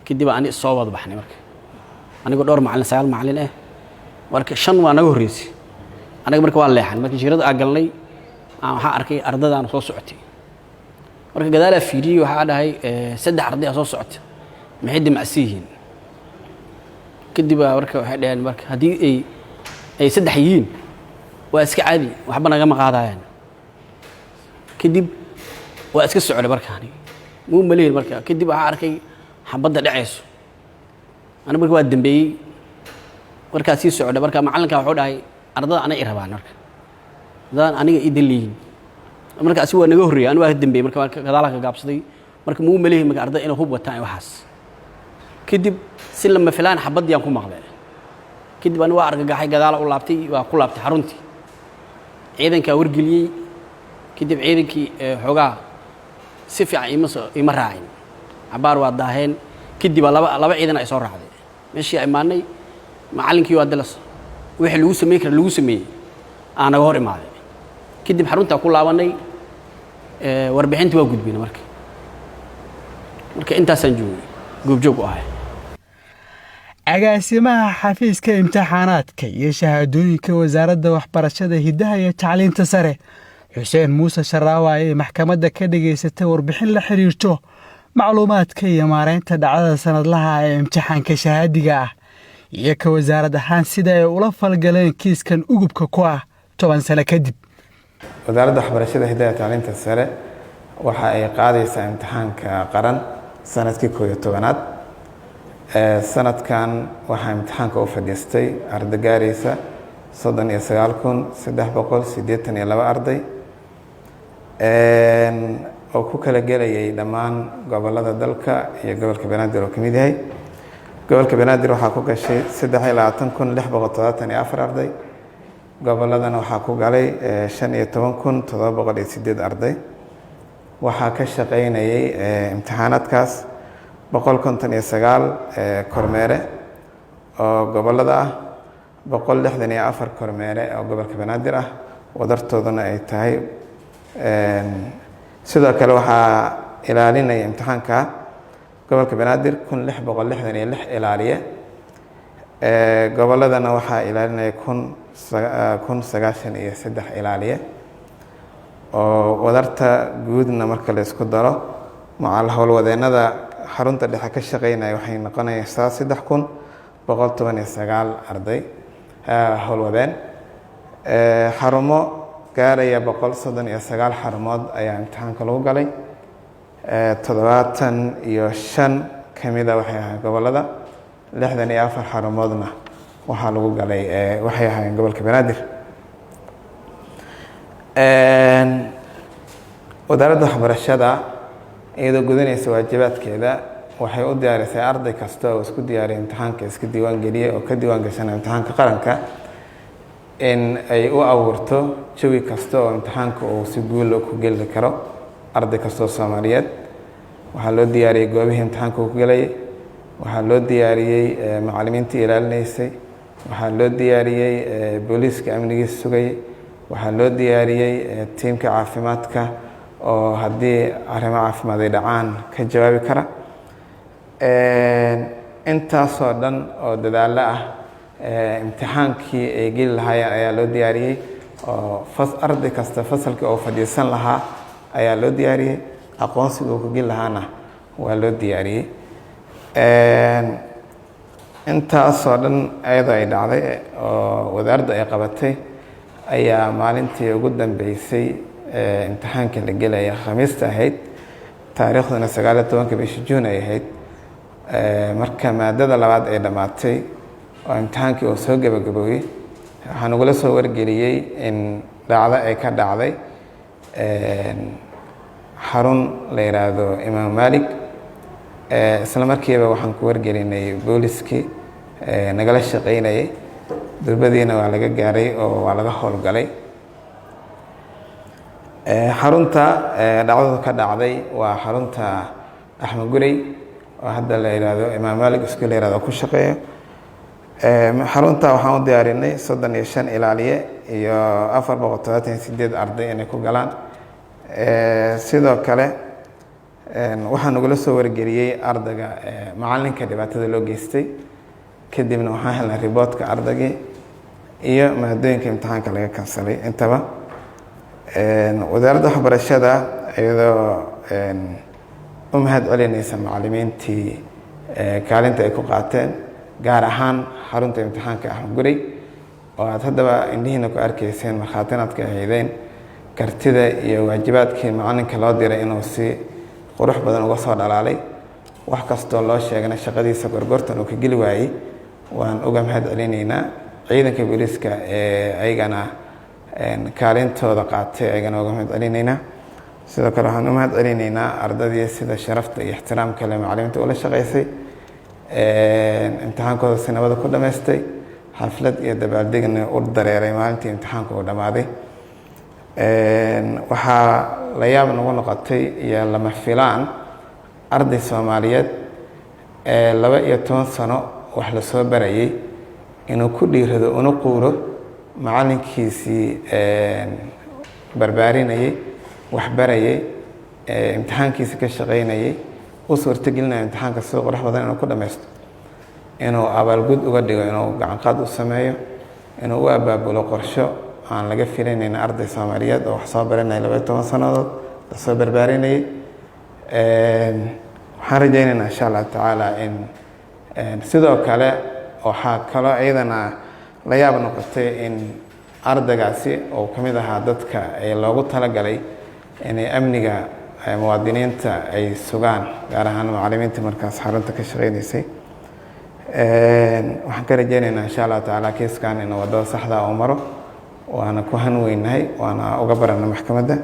kadib aan soo wada baxnay marka anigoo dhowr macallin 9 macallin ah marka 5 waa naga horeysay anaga marka waa leexan marka jirada aan galnay waxaan arkay ardaydan soo socotay marka gadaal fiiriyay waxa dhahay 3 arday soo socotay maxay dimacsiin kadib marka waxay dhaheen marka hadii ay 3 yihiin waa iska caadi waxba naga ma qaadayaan kadib waa iska socday markaani muu maleeyay marka kadib waxa arkay xabadda dhacayso ana marka waa dambeeyay marka si socday marka macallinka wuxuu dhahay ardada ana i rabaan marka daan aniga i daliin marka asi waa naga horeeyay aniga waa dambeeyay marka gadaal ka gaabsaday marka muu maleeyay marka ardada inay hub wataan waxaas kadib si lama filaan xabadii aan ku maqlay kadib aniga waa argagaxay gadaal u laabtay waa ku laabtay xaruntii ciidanka wargeliyay kadib ciidankii xogaa si fiican ima raacin cabaar waa daaheen kadib laba ciidan ay soo raacday meeshii ay imaanay macallinkii waa dalas wixii lagu sameeyay kara lagu sameeyay aan naga hor imaaday kadib xarunta ku laabanay warbixintii waa gudbinay marka intaasaan joogay goobjoog u ahay agaasimaha xafiiska imtixaanaadka iyo shahaadooyinka wasaaradda waxbarashada hidaha iyo tacliinta sare xuseen muuse sharaawa ee maxkamadda ka dhageysatay warbixin la xiriirto macluumaadka iyo maareynta dhacdada sanadlaha ee imtixaanka shahaadiga ah iyo ka wasaarad ahaan sida ay ula falgaleen kiiskan ugubka ku ah 10 sano kadib. wasaaradda waxbarashada hidaha iyo tacliinta sare waxa ay qaadaysaa imtixaanka qaran sanadkii 11aad sanadkan waxaa imtixaanka u fadhiistay arday gaaraysa 39382 arday oo ku kala gelayay dhammaan gobolada dalka iyo gobolka Banaadir oo kamid yahay gobolka Banaadir waxaa ku gashay 32674 arday goboladana waxaa ku galay 15708 arday waxaa ka shaqeynayay imtixaanaadkaas 159 kormeere oo gobolada ah 164 kormeere oo gobolka Banaadir ah wadartoodana ay tahay sidoo kale waxaa ilaalinaya imtixaanka gobolka Banaadir 1666 ilaaliye goboladana waxaa ilaalinaya 1093 ilaaliye oo wadarta guudna marka la isku daro macal howlwadeenada xarunta dhexe ka shaqeynaya waxay noqonaysaa 3119 arday howlwadeen xarumo gaaraya 139 xarumood ayaa imtixaanka lagu galay 75 kamida waxay ahaayeen gobolada 64 xarumoodna waxaa lagu galay waxay ahaayeen gobolka Banaadir wasaaradda waxbarashada iyadoo gudanaysa waajibaadkeeda waxay u diyaarisay arday kasta oo isku diyaariyay imtixaanka iska diiwaan geliyay oo ka diiwaan gashan imtixaanka qaranka in ay u abuurto jawi kasta oo imtixaanka uu si guul ku geli karo arday kasta oo Soomaaliyeed waxaa loo diyaariyay goobihii imtixaanka uu ku galayay waxaa loo diyaariyay macallimiintii ilaalinaysay waxaa loo diyaariyay booliiska amnigiisa sugayay waxaa loo diyaariyay tiimka caafimaadka oo haddii arrimo caafimaad ay dhacaan ka jawaabi kara intaasoo dhan oo dadaalo ah imtixaankii ay geli lahaayeen ayaa loo diyaariyey oo arday kasta fasalkii oo fadhiisan lahaa ayaa loo diyaariyey aqoonsiga uu ku geli lahaana waa loo diyaariyey intaasoo dhan iyadoo ay dhacday oo wasaaradda ay qabatay ayaa maalintii ugu dambeysay imtixaankii la gelaya khamiista ahayd taariikhduna 19 bishii Juun ay ahayd marka maadada labaad ay dhamaatay oo imtixaankii uu soo gabagaboobay waxaa nagula soo wargeliyey in dhacdo ay ka dhacday xarun la yidhaahdo imaam malik. isla markiiba waxaan ku wargelinay booliskii nagala shaqaynayay, durbadiina waa laga gaaray oo waa laga howlgalay. xarunta dhacdadu ka dhacday waa xarunta axmed gurey oo hadda la yidhaahdo imaam malik isku la yidhahdo ku shaqeeyo. xarunta waxaan u diyaarinay 35 ilaaliye iyo 478 arday inay ku galaan. sidoo kale waxaa nagula soo wargeliyey ardayga macalinka dhibaatada loo geystay, kadibna waxaan helnay riboodka ardaygii iyo maadooyinka imtixaanka laga kansalay intaba. wasaaradda waxbarashada iyadoo u mahad celinaysa macallimiintii kaalinta ay ku qaateen, gaar ahaan xarunta imtixaanka axmed gurey oo aad haddaba indhihiina ku arkayseen markhaatinaad ka ahaydeen kartida iyo waajibaadkii macalinka loo diray inuu si qurux badan uga soo dhalaalay. wax kastoo loo sheegana shaqadiisa gorgortan uu ka geli waayey waan uga mahad celinaynaa. ciidanka booliiska ayagana kaalintooda qaatay ayagana uga mahad celinaynaa. sidoo kale waxaan u mahad celinaynaa ardadii sida sharafta iyo ixtiraamka leh macallimiinta ula shaqaysay, imtixaankooda si nabada ku dhammaystay, xaflad iyo dabaaldegna u dareeray maalintii imtixaanka uu dhammaaday. waxaa la yaab nagu noqotay iyo lama filaan arday Soomaaliyeed 12 sano wax la soo barayay inuu ku dhiirado una quuro macalinkiisii barbaarinayay, wax barayay, imtixaankiisa ka shaqaynayay, u suurtagelinaya imtixaanka si qurux badan inuu ku dhammaysto, inuu abaalgud uga dhigo, inuu gacanqaad u sameeyo, inuu u abaabulo qorsho aan laga filanayna arday Soomaaliyeed oo wax soo baranaya 12 sanadood la soo barbaarinayay. waxaan rajaynaynaa insha Allah tacaala in sidoo kale waxaa kaloo iyadana la yaab noqotay in ardaygaasi oo ka mid ahaa dadka loogu talagalay inay amniga muwaadiniinta ay sugaan, gaar ahaan macallimiinta markaas xarunta ka shaqaynaysay. waxaan ka rajaynaynaa insha Allah tacaala kiiskan inuu wadada saxda u maro, waana ku hanweynahay, waana uga barana maxkamadda.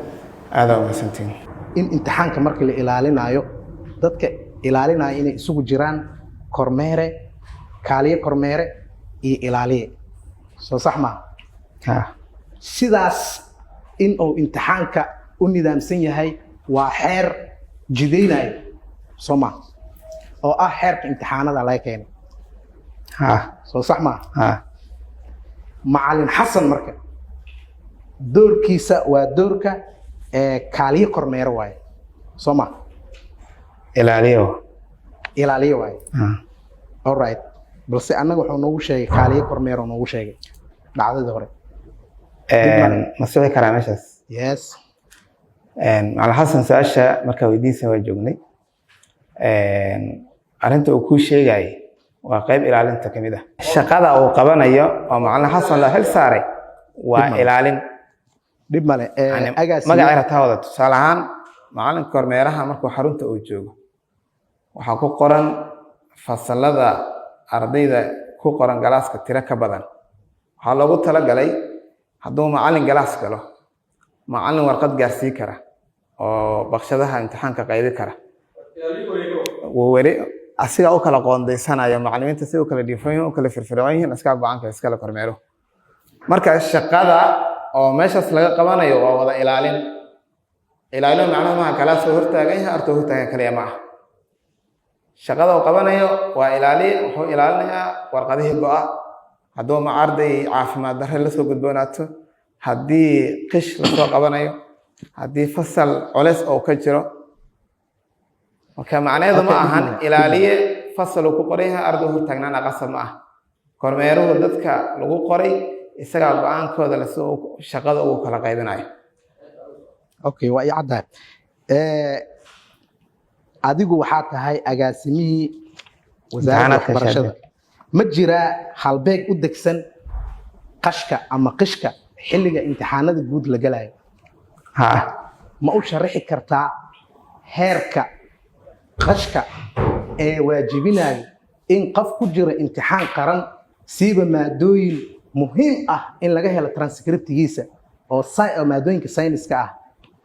aada u mahadsantiin. in imtixaanka markii la ilaalinayo dadka ilaalinaya inay isugu jiraan kormeere, kaaliye kormeere iyo ilaaliye, soo sax ma sidaas in uu imtixaanka u nidaamsan yahay waa xeer jidaynayo soma oo ah xeerka imtixaanada laga keenay. soo sax ma macallin xasan marka doorkiisa waa doorka kaaliye kormeere waaye soma ilaaliye waaye. all right, balse annaga wuxuu noogu sheegay kaaliye kormeere noogu sheegay dhacdadii hore. ma sii karaa meeshaas? yes. macallin xasan su-aasha markaa weydiisa waa joognay. arrinta uu kuu sheegayay waa qayb ilaalinta ka mid ah. shaqada uu qabanayo oo macallin xasan loo xil saaray waa ilaalin. dhib male. magaca rataa wada tusaale ahaan macalinka kormeeraha markuu xarunta uu joogo waxaa ku qoran fasalada ardayda ku qoran galaaska tiro ka badan. waxaa loogu talagalay hadduu macallin galaas galo, macallin warqad gaarsii kara oo baqshadaha imtixaanka qaybi kara, weli asiga u kala qoondaysanayo macallimiinta si u kala dhiifan yihiin, u kala firfircoon yihiin, iska go'aanka iskala kormeero. marka shaqada oo meeshaas laga qabanayo waa wada ilaalin. ilaalin macnaha maaha kalaas oo hortaagan yahay arto hortaagan kaliya ma aha. shaqada uu qabanayo waa ilaaliye, wuxuu ilaalinayaa warqadihii go'a, hadduu arday caafimaad darre la soo gudboonaato, haddii qish lasoo qabanayo, haddii fasal culeys oo ka jiro. marka macnaheedu ma ahan ilaaliye fasal uu ku qoran yahay arday hortaagnaana qasab ma ah. kormeeruhu dadka lagu qoray isagaa go'aankooda lasoo shaqada ugu kala qaybinayo. okay, waa ii caddahay. adigu waxaa tahay agaasimihii wasaaradda waxbarashada. ma jiraa halbeeg u degsan qashka ama qishka xilliga imtixaanada guud la galayo? ma u sharaxi kartaa heerka qashka ee waajibinayo in qof ku jira imtixaan qaran siiba maadooyin muhiim ah in laga helo transcriptigiisa oo maadooyinka sayniska ah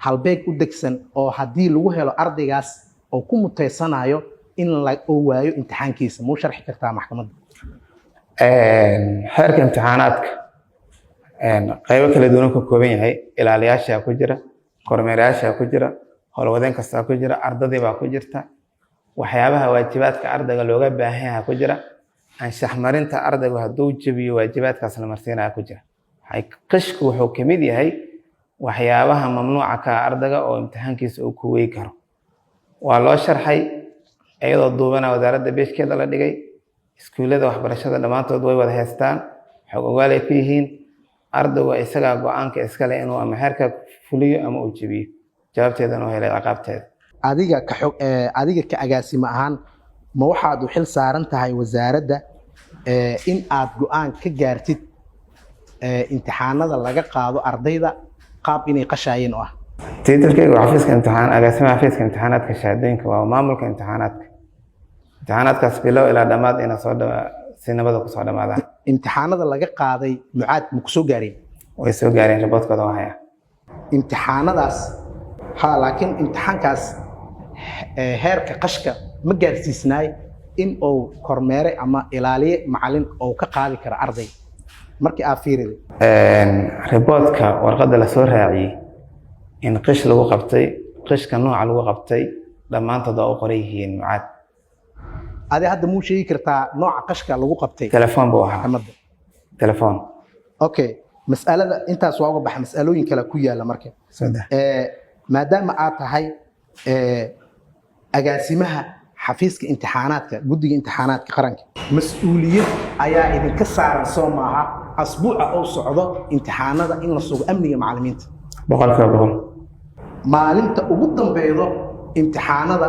halbeeg u degsan oo haddii lagu helo ardaygaas oo ku muteysanayo in la waayo imtixaankiisa muu sharxi kartaa maxkamadda xeerka imtixaanaadka qaybo kala duwan ka kooban yahay ilaaliyaasha ku jira kormeerayaasha ku jira howlwadeen kasta ku jira ardadii baa ku jirta waxyaabaha waajibaadka ardayga looga baahan yahay ku jira anshax marinta ardaygu hadduu jabiyo waajibaadkaas la marsiinaya ku jira qishku wuxuu ka mid yahay waxyaabaha mamnuuca ka ardayga oo imtixaankiisa uu ku weyi karo waa loo sharxay iyadoo duubana wasaaradda beeshkeeda la dhigay iskuullada waxbarashada dhammaantood way wada haystaan xog ogaal ay ku yihiin ardaygu isagaa go-aanka iskale inuu ama xeerka fuliyo ama uu jabiyo jawaabteedana uu helay ciqaabteeda adiga ka agaasimo ahaan ma waxaad u xil saaran tahay wasaaradda in aad go-aan ka gaartid imtixaanada laga qaado ardayda qaab inay qashaayeen oo ah tiitarkayga waa xafiiska imtixaan agaasimaha xafiiska imtixaanaadka shahaadooyinka waa maamulka imtixaanaadkaas bilow ilaa dhammaad ina si nabada kusoo dhamaadaan imtixaanada laga qaaday mucaad ma ku soo gaareen way soo gaareen raboodkooda waa haya imtixaanadaas laakiin imtixaankaas heerka qashka ma gaarsiisnaay in uu kormeere ama ilaaliye macalin oo ka qaadi karo arday markii aad fiiriday riboodka warqadda la soo raaciyey in qish lagu qabtay qishka nooca lagu qabtay dhammaantood waa u qoran yihiin mucaad adi hadda muu sheegi kartaa nooca qashka lagu qabtay telefoon buu ahaa telefoon okay mas'alada intaas waa uga baxa mas'alooyin kale ku yaala marka maadaama aad tahay agaasimaha xafiiska imtixaanaadka guddiga imtixaanaadka qaranka mas-uuliyad ayaa idinka saaran soo maaha asbuuca oo socdo imtixaanada in la sugo amniga macallimiinta 100%. maalinta ugu dambaydo imtixaanada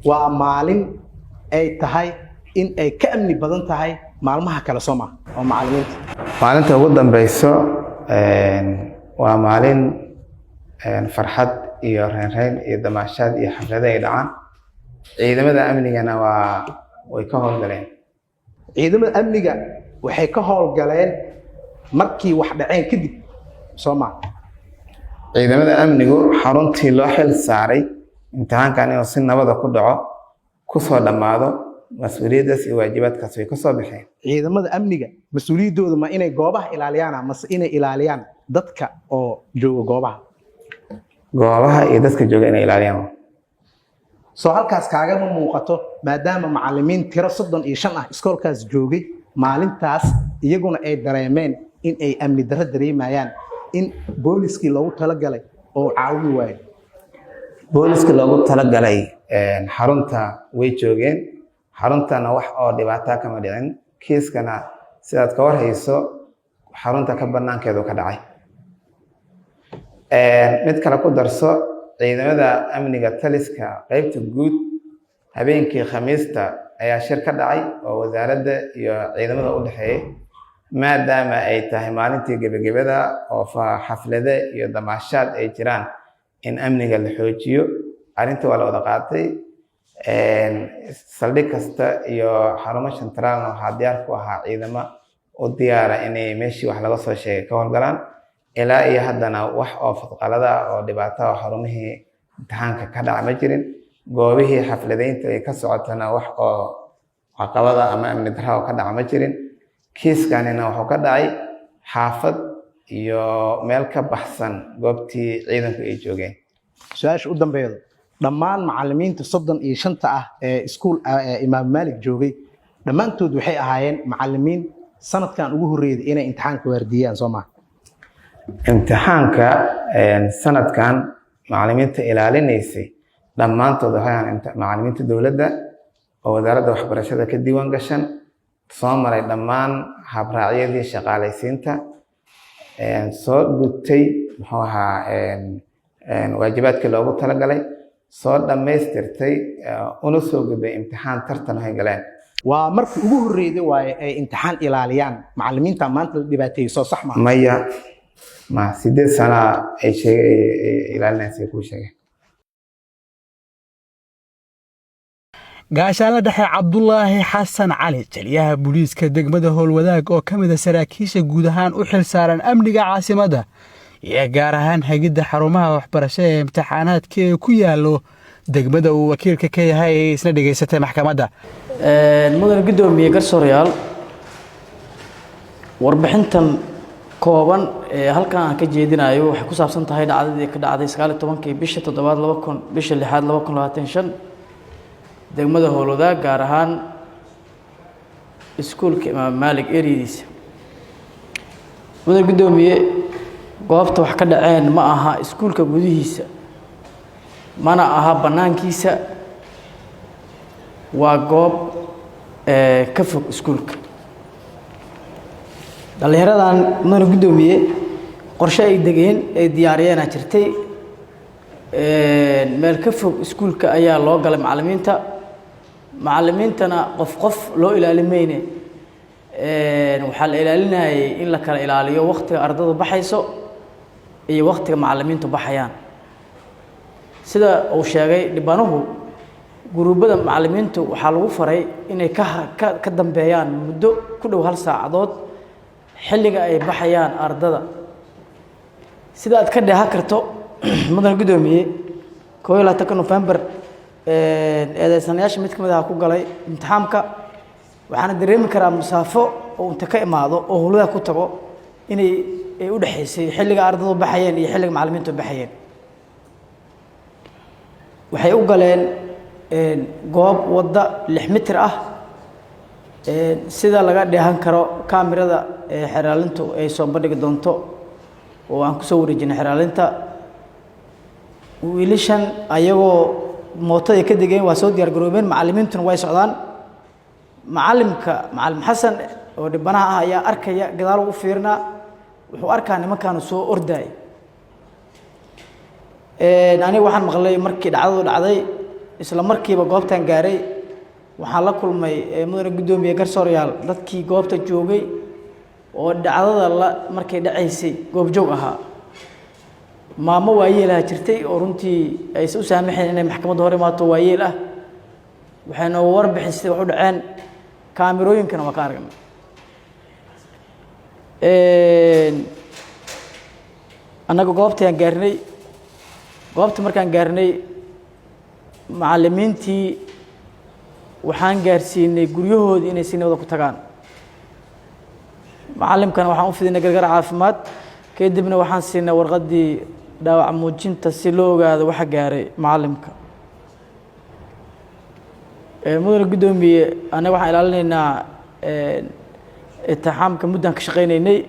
waa maalin ay tahay in ay ka amni badan tahay maalmaha kale soo maaha oo macallimiinta maalinta ugu dambayso waa maalin farxad iyo reynreyn iyo damaashaad iyo xaflado ay dhacaan ciidamada amnigana way ka howlgaleen ciidamada amniga waxay ka howlgaleen markii wax dhaceen kadib soo maaha ciidamada amnigu xaruntii loo xil saaray imtixaankan inuu si nabada ku dhaco kusoo dhammaado mas-uuliyaddaas iyo waajibaadkaas way kasoo baxeen ciidamada amniga mas-uuliyaddooda ma inay goobaha ilaaliyaan mase inay ilaaliyaan dadka oo jooga goobaha iyo dadka jooga inay ilaaliyaan soo halkaas kaagama muuqato maadaama macallimiin tiro 35 ah iskoolkaas joogay maalintaas iyaguna ay dareemeen in ay amni darro dareemayaan in booliskii loogu talagalay oo caawin waayo booliskii loogu talagalay xarunta way joogeen xaruntana wax oo dhibaato kama dhicin kiiskana sidaad ka warhayso xarunta ka banaankeedu ka dhacay mid kale ku darso ciidamada amniga taliska qaybta guud habeenkii khamiista ayaa shir ka dhacay oo wasaaradda iyo ciidamada u dhaxeeyay maadaama ay tahay maalintii gebagabada oo xaflade iyo damaashaad ay jiraan in amniga la xoojiyo arrintii waa la wada qaatay saldhig kasta iyo xarumo shantaraalna waxaa diyaar ku ahaa ciidamo u diyaara inay meeshii wax laga soo sheegay ka howlgalaan ilaa iyo haddana wax oo fadqalada oo dhibaato oo xarumihii imtixaanka ka dhaca ma jirin goobihii xafladeynta ay ka socotana wax oo caqabada ama amni darra oo ka dhaca ma jirin kiiskanina wuxuu ka dhacay xaafad iyo meel ka baxsan goobtii ciidanku ay joogeen su-aasha u dambeedo dhammaan macallimiinta 35 ah ee iskuul imaam maalik joogay dhammaantood waxay ahaayeen macallimiin sanadkan ugu horreeyay inay imtixaanka waardiyaan soo maaha imtixaanka sanadkan macallimiinta ilaalinaysay dhammaantood waxay ahaayeen macallimiinta dowladda oo wasaaradda waxbarashada ka diiwaan gashan soo maray dhammaan habraacyadii shaqaalaysiinta soo gudtay muxuu ahaa waajibaadkii loogu talagalay soo dhammaystirtay una soo gudbay imtixaan tartan ay galeen waa markii ugu horreeyay waaye ay imtixaan ilaaliyaan macallimiinta maanta la dhibaateeyay soo sax ma maya ma 8 sano ay ilaalinaysay ku sheegay gaashaanle dhexe cabdulaahi xasan cali taliyaha booliiska degmada howlwadaag oo ka mid a saraakiisha guud ahaan u xil saaran amniga caasimadda iyo gaar ahaan hagidda xarumaha waxbarasho ee imtixaanaadka ee ku yaallo degmada uu wakiilka ka yahay ee isna dhegaysatay maxkamadda. mudane gudoomiye garsoorayaal, warbixintan kooban ee halkan aan ka jeedinayo waxay ku saabsan tahay dhacdadii ka dhacday 19 bisha 7 bisha 6 2025 degmada howlwadaag gaar ahaan iskuulka Imaam Maalik eriyadiisa. mudane gudoomiye, goobta wax ka dhaceen ma aha iskuulka gudihiisa, mana aha banaankiisa, waa goob ka fog iskuulka. dhalinyaradan mudane gudoomiye qorshe ay degeen ay diyaariyeen jirtay meel ka fog iskuulka ayaa loo galay macallimiintana qof loo ilaalimayne waxaa la ilaalinayay in la kala ilaaliyo waqtiga ardaydu baxayso iyo waqtiga macallimiintu baxayaan. sida uu sheegay dhibanuhu, guruubada macallimiintu waxaa lagu faray inay ka dambeeyaan muddo ku dhow 1 saacadood xilliga ay baxayaan ardada. sida aad ka dheehan karto mudane gudoomiye 21 November eedeysanayaasha mid ka mid ah ku galay imtixaamka, waxaana dareemi karaa musaafo oo inta ka imaado oo howlada ku tago inay u dhaxaysay xilliga ardadu baxayeen iyo xilliga macallimiintu baxayeen. waxay u galeen goob wadda 6 mitir ah sida laga dheehan karo kaamirada xeraalintu ay soo bandhigi doonto oo aan ku soo wareejinay xeraalinta. wiilashan ayagoo mootada ka degeen waa soo diyaar garoobeen, macallimiintuna way socdaan. macallim xasan oo dhibanaha ah ayaa arkaya, gadaal ugu fiirnaa, wuxuu arkaa nimankaanu soo ordaay. aniga waxaan maqlay markii dhacdadu dhacday, isla markiiba goobtan gaaray, waxaan la kulmay mudane gudoomiye garsoorayaal dadkii goobta joogay oo dhacdada markay dhacaysay goobjoog ahaa. maamo waayeelaha jirtay oo runtii aysan u saamaxayn inay maxkamadda hor imaato waayeel ah, waxayna warbixin sida wax u dhaceen, kaamirooyinkana waa ka aragnay. annaga goobtaan gaarnay, goobta markaan gaarnay macallimiintii waxaan gaarsiinay guryahoodii inay si nabada ku tagaan. macallimkana waxaan u fidinay gargaar caafimaad, kadibna waxaan siinay warqaddii dhaawac muujinta si loo ogaado waxa gaaray macallimka. mudane gudoomiye, annaga waxaan ilaalinaynaa imtixaamka muddaan ka shaqaynaynay.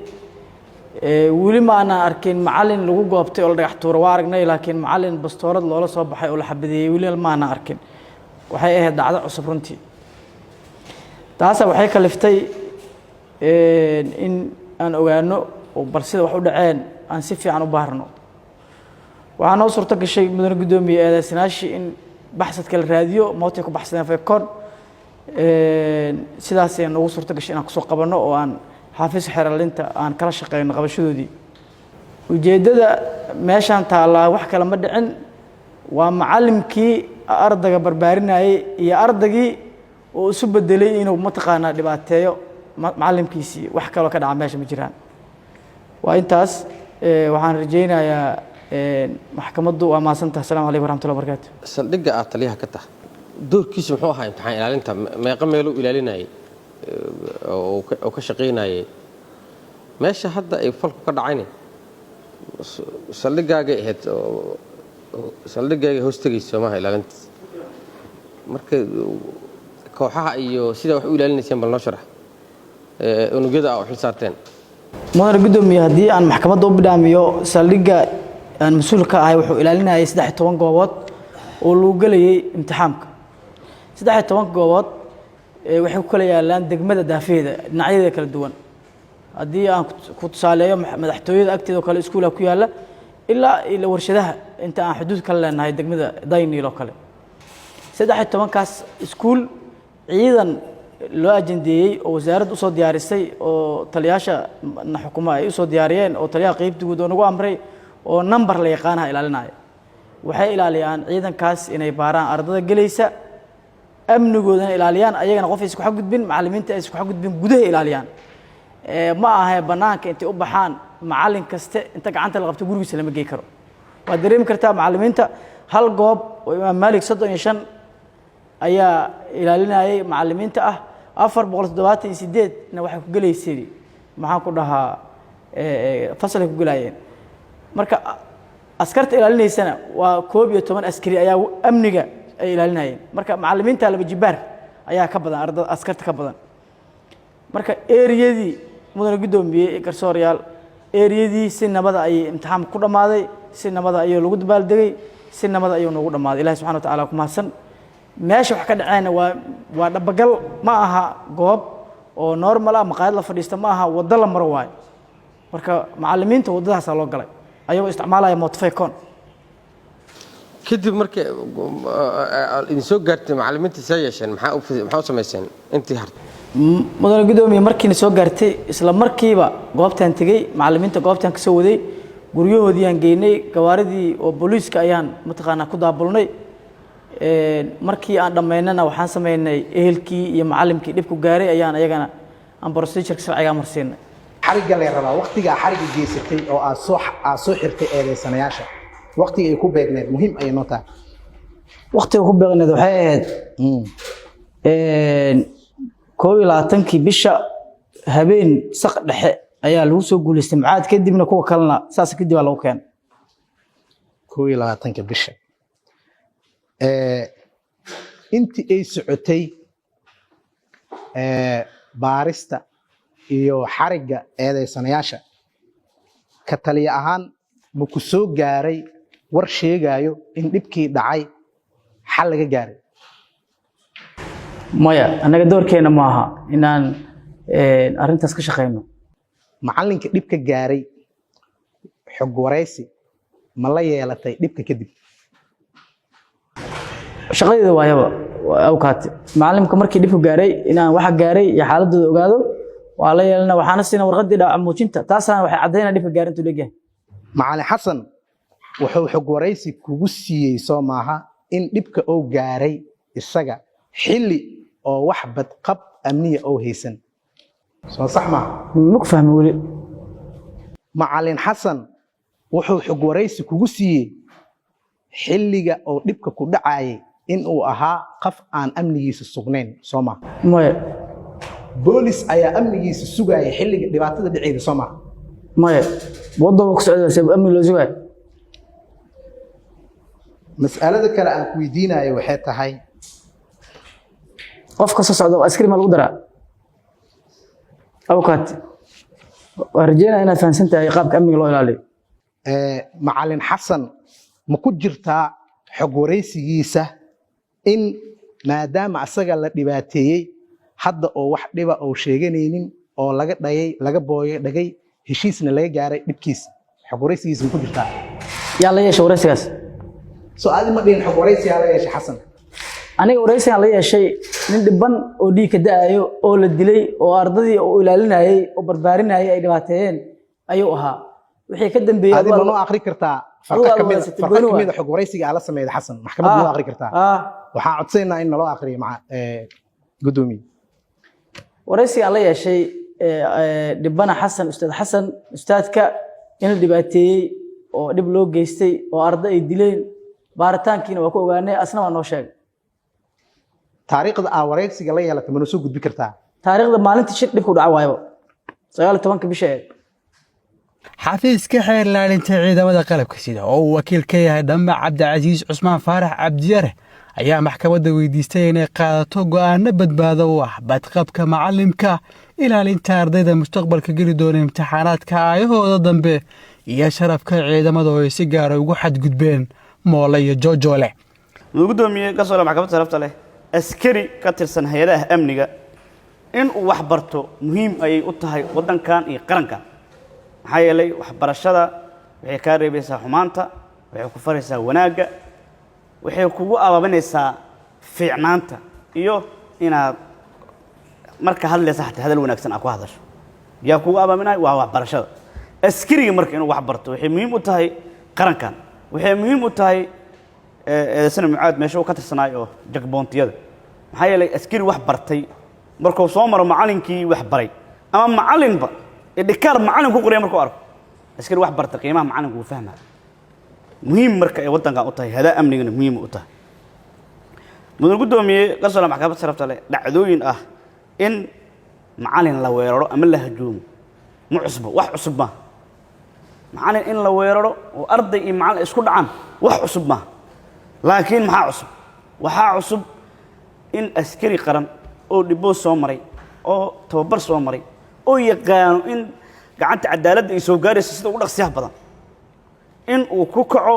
weli ma aanan arkin macallin lagu goobtay oo la dhagax tuuro. waa aragnay, laakiin macallin bastoorad loola soo baxay oo la xabadeeyey weli ma aanan arkin. waxay ahayd dhacdo cusub runtii. taasa waxay kaliftay in aan ogaano oo bal sida wax u dhaceen aan si fiican u baarno. waxaa noo suurto gashay mudane gudoomiye eedeysanayaashii in baxsadka la raadiyo, mootay ku baxsadeen feekoon. sidaas ayaan noogu suurto gashay inaan kusoo qabanno oo aan xafiiska xeraalinta aan kala shaqeyno qabashadoodii. ujeeddada meeshaan taallaa wax kale ma dhicin, waa macallimkii ardayga barbaarinayay iyo ardaygii oo isu bedelay inuu mataqaanaa dhibaateeyo macallimkiisii. wax kaloo ka dhaca meesha ma jiraan. waa intaas. waxaan rajaynayaa maxkamaddu waa mahadsantahay. asalaamu calaykum waraxmatullahi wabarakaatu. saldhigga aad taliyaha ka tahay doorkiisa muxuu ahaa imtixaan ilaalinta? meeqa meeluu ilaalinayay oo ka shaqaynayay? meesha hadda ay falku ka dhacayna saldhiggaagay ahayd, saldhiggaagay hoos tegaysa maaha ilaalintiis. marka kooxaha iyo sidaa wax u ilaalinayseen bal noo sharax unugyada aa u xil saarteen. mudane gudoomiye, haddii aan maxkamadda u bidhaamiyo, saldhigga aan mas-uul ka ahay wuxuu ilaalinayay 13 goobood oo lagu gelayay imtixaamka. 13 goobood waxay ku kala yaalaan degmada daafeeda dhinacyada kala duwan. haddii aan ku tusaaleeyo, madaxtooyada agteeda oo kale iskuulaa ku yaalla ilaa warshadaha inta aan xuduud kala leenahay degmada Daynil oo kale. 13kaas iskuul ciidan loo ajandeeyey oo wasaaraddu usoo diyaarisay oo taliyaasha xukuma ay usoo diyaariyeen oo taliyaha qaybta guud oo nagu amray oo number la yaqaanaha ilaalinaya. waxay ilaaliyaan ciidankaas inay baaraan ardada gelaysa amnigoodana ilaaliyaan ayagana qof isku xadgudbin macallimiinta ay isku xadgudbin gudaha ilaaliyaan ma aha banaanka intay u baxaan macallin kaste inta gacanta la qabto gurigiisa lama geey karo waa dareemi kartaa macallimiinta hal goob oo Imaam Maalik 35 ayaa ilaalinayay macallimiinta ah 478 na waxay ku galeysay maxaan ku dhahaa fasal ku galayeen marka askarta ilaalinaysana waa 11 askari ayaa amniga ay ilaalinayeen marka macallimiinta laba jibaar ayaa ka badan ardada askarta ka badan marka eriyadii mudane gudoomiye garsoorayaal eriyadii si nabada ay imtixaan ku dhamaaday si nabada ayuu lagu dabaaldegay si nabada ayuu nagu dhamaaday ilaahay subxaanahu wa ta'aala ku mahadsan meesha wax ka dhacayna waa dhabagal ma aha goob oo normal ah maqaayad la fadhiista ma aha wada la maro waay marka macallimiinta wadadaas loo galay ayagoo isticmaalaya mootofeekon kadib markii idin soo gaartay macallimiinta say yeesheen maxaa u samayseen intii hartay mudane gudoomiye markiina soo gaartay isla markiiba goobtaan tegey macallimiinta goobtaan ka soo waday guryahoodii aan geynay gawaaridii oo booliiska ayaan mataqaanaa ku daabulnay markii aan dhammaynana waxaan sameynay ehelkii iyo macallimkii dhibku gaaray ayaan ayagana aan procedure sharciga marsiinay xariga la rabaa waqtiga xariga geysatay oo aad soo xirtay eedeysanayaasha waqtiga ay ku beegneed muhiim ay noo tahay waqtiga ku beegneed waxay ahayd 22 bisha habeen saq dhexe ayaa lagu soo guuleystay Mucaad kadibna kuwa kalena saas kadib waa lagu keenay 22 bisha intii ay socotay baarista iyo xariga eedeysanayaasha ka taliya ahaan ma ku soo gaaray war sheegayo in dhibkii dhacay xal laga gaaray maya anaga doorkeena ma aha inaan arintaas ka shaqeyno macallinka dhibka gaaray xog wareysi ma la yeelatay dhibka kadib shaqadeeda waayaba awkaati macallimka markii dhibku gaaray inaan waxa gaaray iyo xaaladooda ogaado waa la yeelana waxaana siina warqadii dhaawac muujinta taasana waxay cadeynaa dhibka gaaray intuu leeyahay macallin xasan wuxuu xog wareysi kugu siiyey soo maaha in dhibka uu gaaray isaga xilli oo wax badqab amniya oo haysan soo sax ma ku fahmi wali macallin xasan wuxuu xog wareysi kugu siiyey xilliga oo dhibka ku dhacayay in uu ahaa qof aan amnigiisa sugnayn soo ma maya boolis ayaa amnigiisa sugayay xilliga dhibaatada dhacayda soo ma maya wadada ku socda sabab amni loo sugay mas'alada kale aan ku weydiinayo waxay tahay qofka soo socda askari ma lagu daraa awkaati warjeena inaad fahansantahay qaabka amniga loo ilaaliyo macallin xasan ma ku jirtaa xog wareysigiisa in maadaama asaga la dhibaateeyey hadda oo wax dhiba oo sheeganaynin oo laga dhayay laga booyay dhagay heshiisna laga gaaray dhibkiisa xog wareysigiisa ma ku jirtaa yaa la yeeshay wareysigaas soo aad ma dhihin xog wareysiga la yeeshay xasan aniga wareysiga la yeeshay nin dhiban oo dhiig ka da'ayo oo la dilay oo ardadii oo ilaalinayay oo barbaarinayay ay dhibaateeyeen ayuu ahaa wixii ka dambeeyay adiga ma akhri kartaa farqa kamid xog wareysiga ala sameeyay xasan maxkamadda ma akhri kartaa waxaan codsaynaa in loo akhriyo maca gudoomiye wareysiga la yeeshay dhibana xasan ustaadka in la dhibaateeyay oo dhib loo geystay oo arday ay dileen baaritaankiina waa ku ogaanay asna waa noo sheegay taariikhda wareysiga la yeelatay ma soo gudbi kartaa taariikhda maalintii shir dhibku dhaca waayaba 19 bisha xafiiska xeer ilaalinta ciidamada qalabka sida oo uu wakiil ka yahay Dhamma Cabdicasiis Cusmaan Faarax Cabdiyare ayaa maxkamadda weydiistay inay qaadato go'aano badbaado u ah badqabka macallimka ilaalinta ardayda mustaqbalka geli doona imtixaanaadka ayahooda dambe iyo sharafka ciidamada oo ay si gaar ah ugu xadgudbeen Moole iyo Joojole gudoomiye ka soo maxkamadda sharafta leh askari ka tirsan hay'adaha amniga in uu wax barto muhiim ay u tahay wadankan iyo qaranka maxaa yeelay waxbarashada waxay ka reebaysaa xumaanta waxay ku faraysaa wanaagga waxay kugu abaabanaysaa fiicnaanta iyo inaad marka hadlaysa xataa hadal wanaagsan aad ku hadasho yaa kugu abaabinay waa waxbarashada askariga marka inuu wax barto waxay muhiim u tahay qarankan waxay muhiim u tahay eedaysana Mucaad meesha uu ka tirsanaayo jagboontiyada maxaa yeelay askari wax bartay markuu soo maro macallinkii wax baray ama macallinba dhikaar macallin ku qoraya markuu arko askari wax bartay qiimaha macallinku wuu fahmaa muhiim marka ay waddankan u tahay hadaa amnigana muhiim u tahay mudan gudoomiye qarsoola maxkamadda sharafta leh dhacdooyin ah in macallin la weeraro ama la hajuumo ma cusbo wax cusub ma macallin in la weeraro oo arday iyo macallin isku dhacaan wax cusub ma laakiin maxaa cusub waxaa cusub in askari qaran oo dhibbo soo maray oo tababar soo maray oo yaqaano in gacanta cadaaladda ay soo gaarayso sida ugu dhaqsiyaha badan in uu ku kaco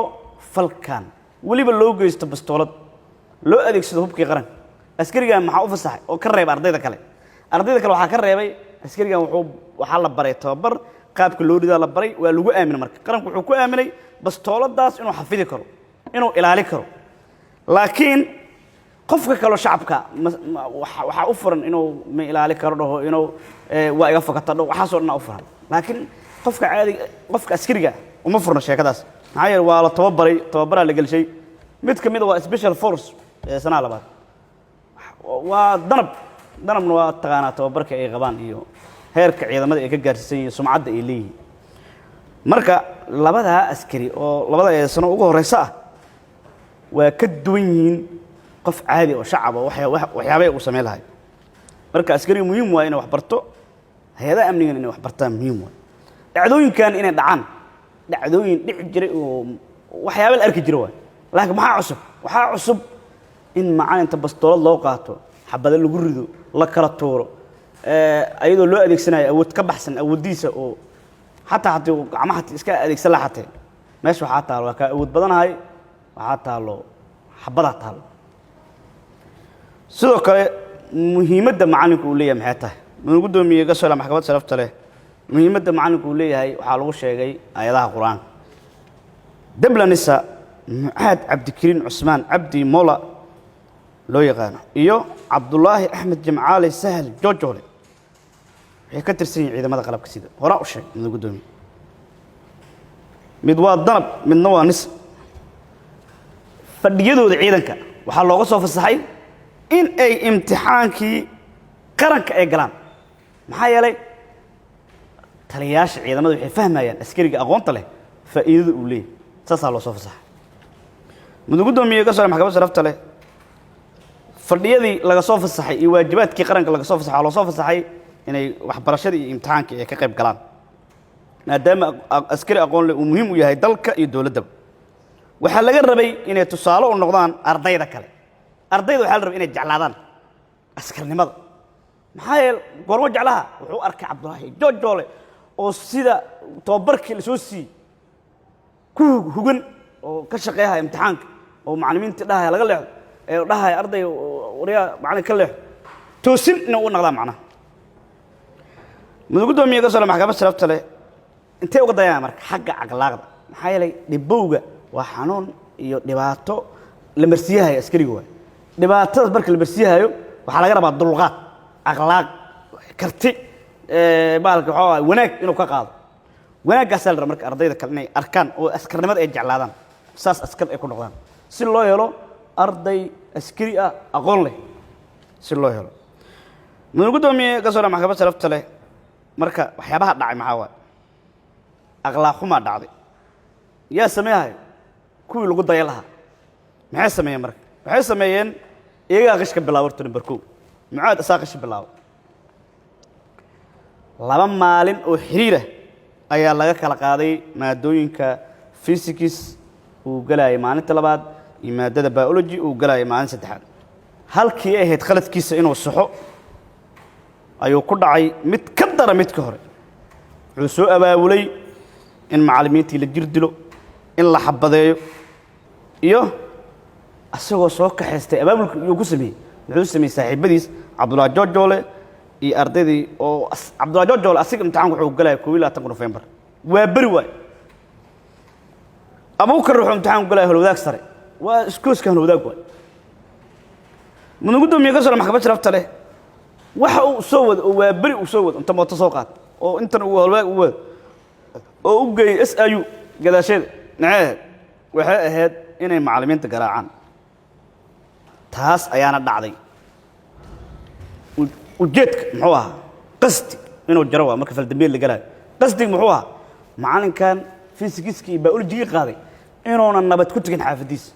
falkan weliba loo geysto bastoolad loo adeegsado hubkii qaran askarigan maxaa u fasaxay oo ka reebay ardayda kale waxaa ka reebay askarigan waxaa la baray tababar qaabka loo ridaa la baray waa lagu aaminay marka qaranku wuxuu ku aaminay bastooladaas inuu xafidi karo inuu ilaali karo laakiin qofka kale shacabka waxa u furan inuu ma ilaali karo dhaho inuu waa iga fakata dhaho waxa soo dhan u furan laakiin qofka askariga uma furna sheekadaas maxaa yeelay waa la tababaraa la gelshay mid ka mid ah waa special force sanaa labaad waa danabna waa taqaanaa tababarka ay qabaan iyo heerka ciidamada ay ka gaarsiisan yihiin sumcadda ay leeyihiin marka labadaa askari oo labada sano ugu horeysa ah waa ka duwan yihiin qof caadi oo shacab oo waxyaabay uu sameyn lahay marka askariga muhiim waa inay wax barto hay'adaha amniga inay wax bartaan muhiim waa dhacdooyinkan inay dhacaan dhacdooyin dhici jiray oo waxyaabo la arki jiray waa laakiin waxaa cusub in macallinta bastoolad loo qaato xabada lagu rido la kala tuuro ayadoo loo adeegsanayo awood ka baxsan awoodiisa oo xataa haddii gacmaha iska adeegsan lahaatee meesha waxaa taalo waa ka awood badanahay waxaa taalo xabadaa taalo sidoo kale muhiimadda macallinku uu leeyahay maxay tahay mudan gudoomiye garsoola maxkamadda sharafta leh muhiimadda macallinku uu leeyahay waxaa lagu sheegay aayadaha qur-aanka deblanisa mucaad cabdikariin cusmaan cabdi mola loo yaqaano iyo cabdulaahi axmed jamcaale sahal joojole waxay ka tirsan yihiin ciidamada qalabka sida horaa u sheeg mudan gudoomiye mid waa danab midna waa nis fadhiyadooda ciidanka waxaa looga soo fasaxay in ay imtixaankii qaranka ay galaan maxaa yeelay taliyayaasha ciidamada waxay fahmayaan askariga aqoonta leh faa'iidada uu leeyahay saasaa loo soo fasaxay mudan gudoomiye garsoola maxkamadda sharafta leh fadhiyadii laga soo fasaxay iyo waajibaadkii qaranka laga soo fasaxay loo soo fasaxay inay waxbarashadii iyo imtixaankii ay ka qayb galaan maadaama askari aqoon leh uu muhiim u yahay dalka iyo dowladdaba waxaa laga rabay inay tusaale u noqdaan ardayda kale ardayda waxaa la rabay inay jeclaadaan askarnimada maxaa yeele goormo jeclaha wuxuu arkay cabdulaahi joojole oo sida tababarkii la soo siiyey ku hugan oo ka shaqeeyaha imtixaanka oo macallimiinta dhahaya laga leexdo ee dhahaya arday wariyaa macallin ka leexdo toosin inay u noqdaan macnaha mudan gudoomiye garsoola maxkamadda sharafta leh intee uga dayaan marka xagga akhlaaqda maxaa yeelay dhibowga waa xanuun iyo dhibaato la marsiyahayo askariga waay dhibaatadaas marka la marsiyahayo waxaa laga rabaa dulqaad akhlaaq karti baalka waxaa wanaag inuu ka qaado wanaagaasaa la rabaa marka ardayda kale inay arkaan oo askarnimada ay jeclaadaan saas askar ay ku noqdaan si loo helo arday askari ah aqoon leh si loo helo mudan gudoomiye garsoola maxkamadda sharafta leh marka waxyaabaha dhacay maxaa waay akhlaaq xumaa dhacday yaa sameeyahay kuwii lagu daya lahaa maxay sameeyeen marka waxay sameeyeen iyagaa qishka bilaabo horta number 1 mucaad asaa qish bilaabo 2 maalin oo xiriir ah ayaa laga kala qaaday maadooyinka physics uu galayay maalinta labaad iyo maadada biology uu galayay maalinta saddexaad halkii ay ahayd khaladkiisa inuu saxo ayuu ku dhacay mid ka dara mid ka hore wuxuu soo abaabulay in macallimiintii la jir dilo in la xabadeeyo iyo asagoo soo kaxaystay abaabulka iyuu ku sameeyey wuxuu sameeyey saaxiibadiis cabdulaahi joojole iyo ardaydii oo cabdulaahi joojole asiga imtixaanka wuxuu galaya 21 November waa beri waay abuukar wuxuu imtixaanku galaya holwadaag sare waa iskooskan holwadaag waay mudan gudoomiye garsoola maxkamadda sharafta leh waxa uu soo wado oo waa beri uu soo wado inta mooto soo qaad oo intan uu holwadaag u wado oo u geeyey SIU gadaasheeda naceed waxay ahayd inay macallimiinta garaacaan taas ayaana dhacday ujeedka muxuu ahaa qasdi inuu jaro waa marka faldambiil la galaayo qasdig muxuu ahaa macalinkan physics iyo biology qaaday inuuna nabad ku tagin xaafadiisa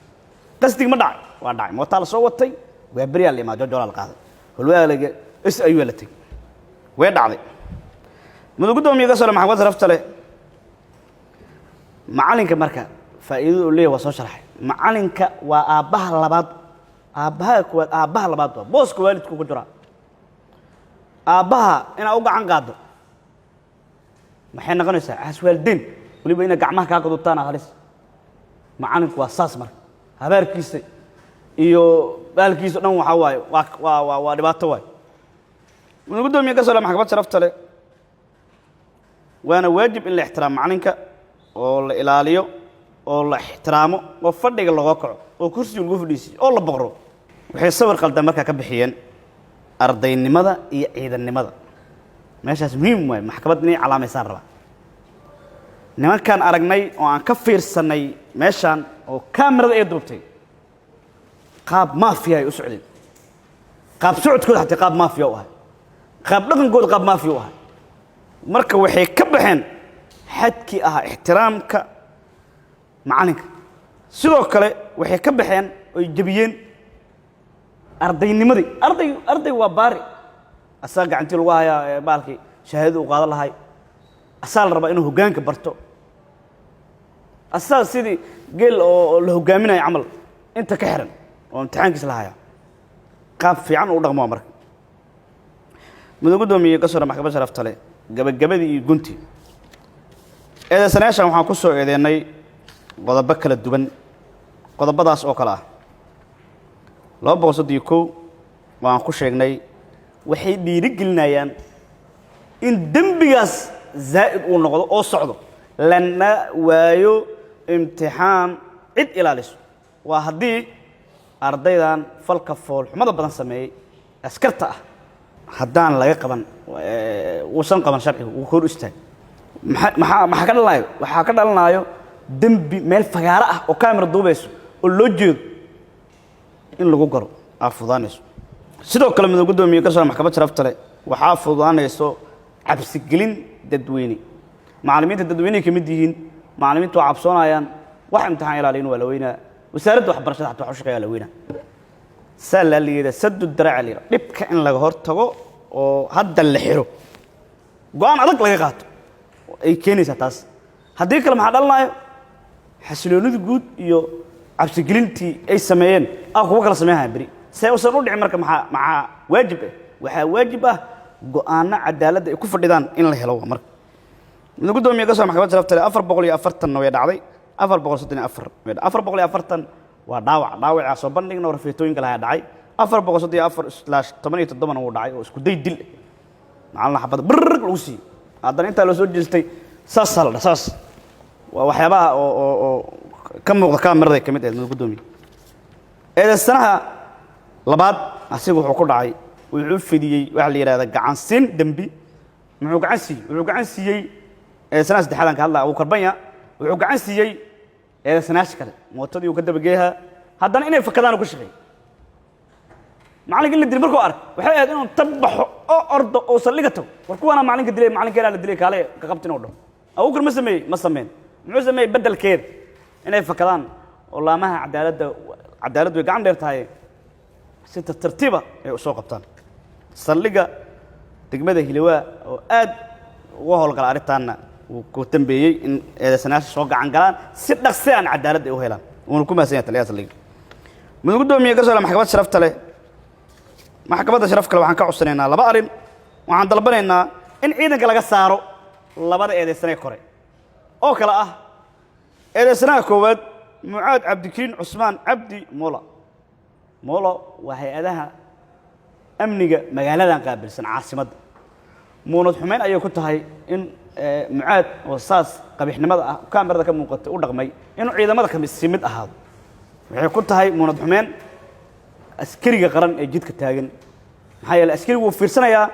qasdig ma dhacay waa dhacay mootaa la soo watay waa beriyaa la imaado joolaal qaaday hulwaalaga is ayuu la tagay way dhacday mudugudoomiyaha soo maxkamad sarafta leh macalinka marka faa'iidada uu leeyahay waa soo sharaxay macalinka waa aabaha labaad waa booska waalidku ku jira aabaha ina u gacan qaado maxay noqonaysaa aswaaldin waliba ina gacmaha ka qadutaan halis macalinku waa saas marka habaarkiisa iyo baalkiisa dhan waxa waaye waa dhibaato waay mudugudoomiyaha soo maxkamad sarafta leh waana waajib in la ixtiraamo macalinka oo la ilaaliyo oo la ixtiraamo oo fadhiga looga kaco oo kursiga lagu fadhiisiyo oo la boqro waxay sawir qaldan markaa ka bixiyeen ardaynimada iyo ciidannimada meeshaas muhiim waay maxkamad inay calaamaysaan rabaa nimankaan aragnay oo aan ka fiirsanay meeshaan oo kaamirada ay duubtay qaab maafiya ay u socdeen qaab socodkooda xataa qaab maafiya u ahay qaab dhaqankooda qaab maafiya u ahay marka waxay ka baxeen xadkii ahaa ixtiraamka macalinka sidoo kale waxay ka baxeen oy jabiyeen ardaynimadii arday waa baari asaga gacantii lagu hayaa baalkii shahaadada uu qaadan lahay asaa la rabaa inuu hoggaanka barto asaa sidii geel oo la hoggaaminayo camal inta ka xiran oo imtixaankiisa la hayaa qaab fiican uu dhaqmo marka mudugudoomiyaha ka soo maxkamad sharafta leh gabagabadii iyo guntii eedaysanayaashan waxaan ku soo eedeennay qodobo kala duwan qodobadaas oo kale ah 231 waan ku sheegnay waxay dhiirigelinayaan in dembigaas zaa'id uu noqdo oo socdo lana waayo imtixaan cid ilaaliso waa haddii ardaydan falka foolxumada badan sameeyey askarta ah haddaan laga qaban uusan qaban sharciga uu hor istaag maxaa ka dhalanayo waxaa ka dhalanayo dembi meel fagaaro ah oo kaamira duubayso oo loo jeedo in lagu garo aa fududaanayso sidoo kale mudugudoomiyaha ka soo maxkamad sharafta leh waxaa fududaanayso cabsigelin dadweyne macallimiinta dadweynaha ka mid yihiin macallimiintu waa cabsoonayaan wax imtixaan ilaalin waa la weynaa wasaaradda waxbarashada xataa wax u shaqeeyaa la weynaa saa la liida sadu daraaca liira dhibka in laga hortago oo hadda la xiro go'aan adag laga qaato ay keenaysaa taas haddii kale maxaa dhalanayo xasiloonida guud iyo cabsigelintii ay sameeyeen kuwa kala sameeyaan bari say usan u dhicin marka maxaa waajib ah waxaa waajib ah go'aano cadaaladda ay ku fadhidaan in la helo marka mudugudoomiyaha ka soo maxkamad sharafta leh 440 way dhacday 434 waa dhaawaca soo bandhigna rafeetooyinka lahaa dhacay 434/17 uu dhacay oo isku day dil macalna xabad brr lagu siiyey haddana intaa loo soo jeestay saas halda saas waa waxyaabaha oo ka muuqda kaamirada ka mid ah mudugudoomiyaha eedaysanaha labaad asigu wuxuu ku dhacay wuxuu fidiyey waxa la yiraahdo gacan siin dambi wuxuu gacan siiyey eedaysanaha saddexaad ka hadlaa uu karbanya wuxuu gacan siiyey eedaysanaha kale mootadii uu ka dabageeyaa haddana inay fakadaan ku shaqeey macalinka la dilay markuu ark waxay ahayd inuu tabaxo oo ordo oo saldhiga tago war kuwana macalinka dilay macalinkeena la dilay kaale ka qabtin oo dhan abuukar ma sameeyey muxuu sameeyey bedelkeed inay fakadaan oo laamaha cadaaladdu way gacan dheer tahay si tartiiba ay u soo qabtaan saldhiga degmada Hiilawaa oo aad uga howlgala arrintaana uu ku dambeeyey in eedaysanayaasha soo gacan galaan si dhaqsi aan cadaalad u helaan uuna ku maasan yahay taliyaha saldhiga mudugudoomiyaha ka soo maxkamad sharafta leh maxkamadda sharaf kale waxaan ka codsanaynaa laba arrin waxaan dalbanaynaa in ciidanka laga saaro labada eedaysanay kore oo kala ah eedaysanaha koowaad mucaad cabdikariin cusmaan cabdi molo waa hay-adaha amniga magaaladan qaabilsan caasimadda muunad xumeyn ayay ku tahay in mucaad oo saas qabiixnimada ah kaamirada ka muuqatay u dhaqmay inuu ciidamada ka mid ahaado waxay ku tahay muunad xumeyn askariga qaran ee jidka taagan maxaa yeelay askarigu wuu fiirsanayaa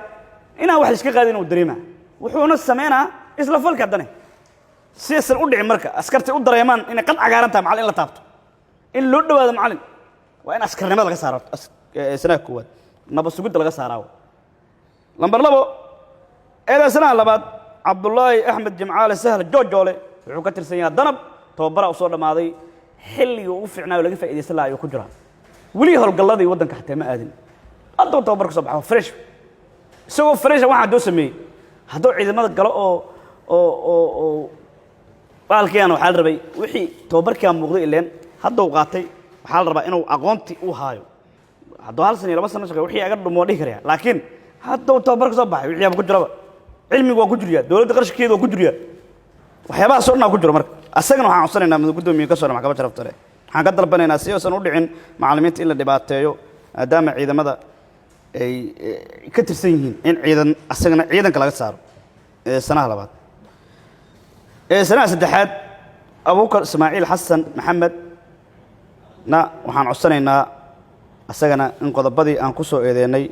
inaan wax iska qaadin uu dareemaa wuxuuna sameynaa isla falka haddana si aysan u dhicin marka askartay u dareemaan inay qad cagaaran tahay macallin in la taabto in loo dhowaado macallin waa in askarnimada laga saaro sanaha koowaad nabad sugidda laga saaraa lambar labo eedaysanaha labaad cabdullaahi axmed jimcaale sahl joojoole wuxuu ka tirsan yahay danab tababara u soo dhammaaday xilligii ugu fiicnaayo laga faa'iidaysan lahaa ayuu ku jiraa weli howlgalladii waddanka xataa ma aadin hadduu tababar ka soo baxo fresh isagoo fresha waxaa doo sameeyey hadduu ciidamada galo oo baalkiiana waxaa la rabay wixii tababarkiiaa muuqday ileen hadduu qaatay waxaa la rabaa inuu aqoontii u haayo hadduu 1 sano iyo 2 sano shaqeeyo wixii aga dhumo dhihi karaya laakiin hadduu tababar ka soo baxay wixii aaba ku jiraba cilmigu waa ku jiriyaa dowladda qarashkeedu waa ku jiriyaa waxyaabahaas oo dhan ku jiro marka asagana waxaan codsanaynaa madax guddoomiye ka soo dhan maxkamadda sharafta leh waxaan ka dalbanaynaa si uusan u dhicin macallimiinta in la dhibaateeyo maadaama ciidamada ay ka tirsan yihiin in asagana ciidanka laga saaro sanaha labaad sanaha saddexaad abuukar ismaaciil xasan maxamed na waxaan codsanaynaa asagana in qodobadii aan ku soo eedeynay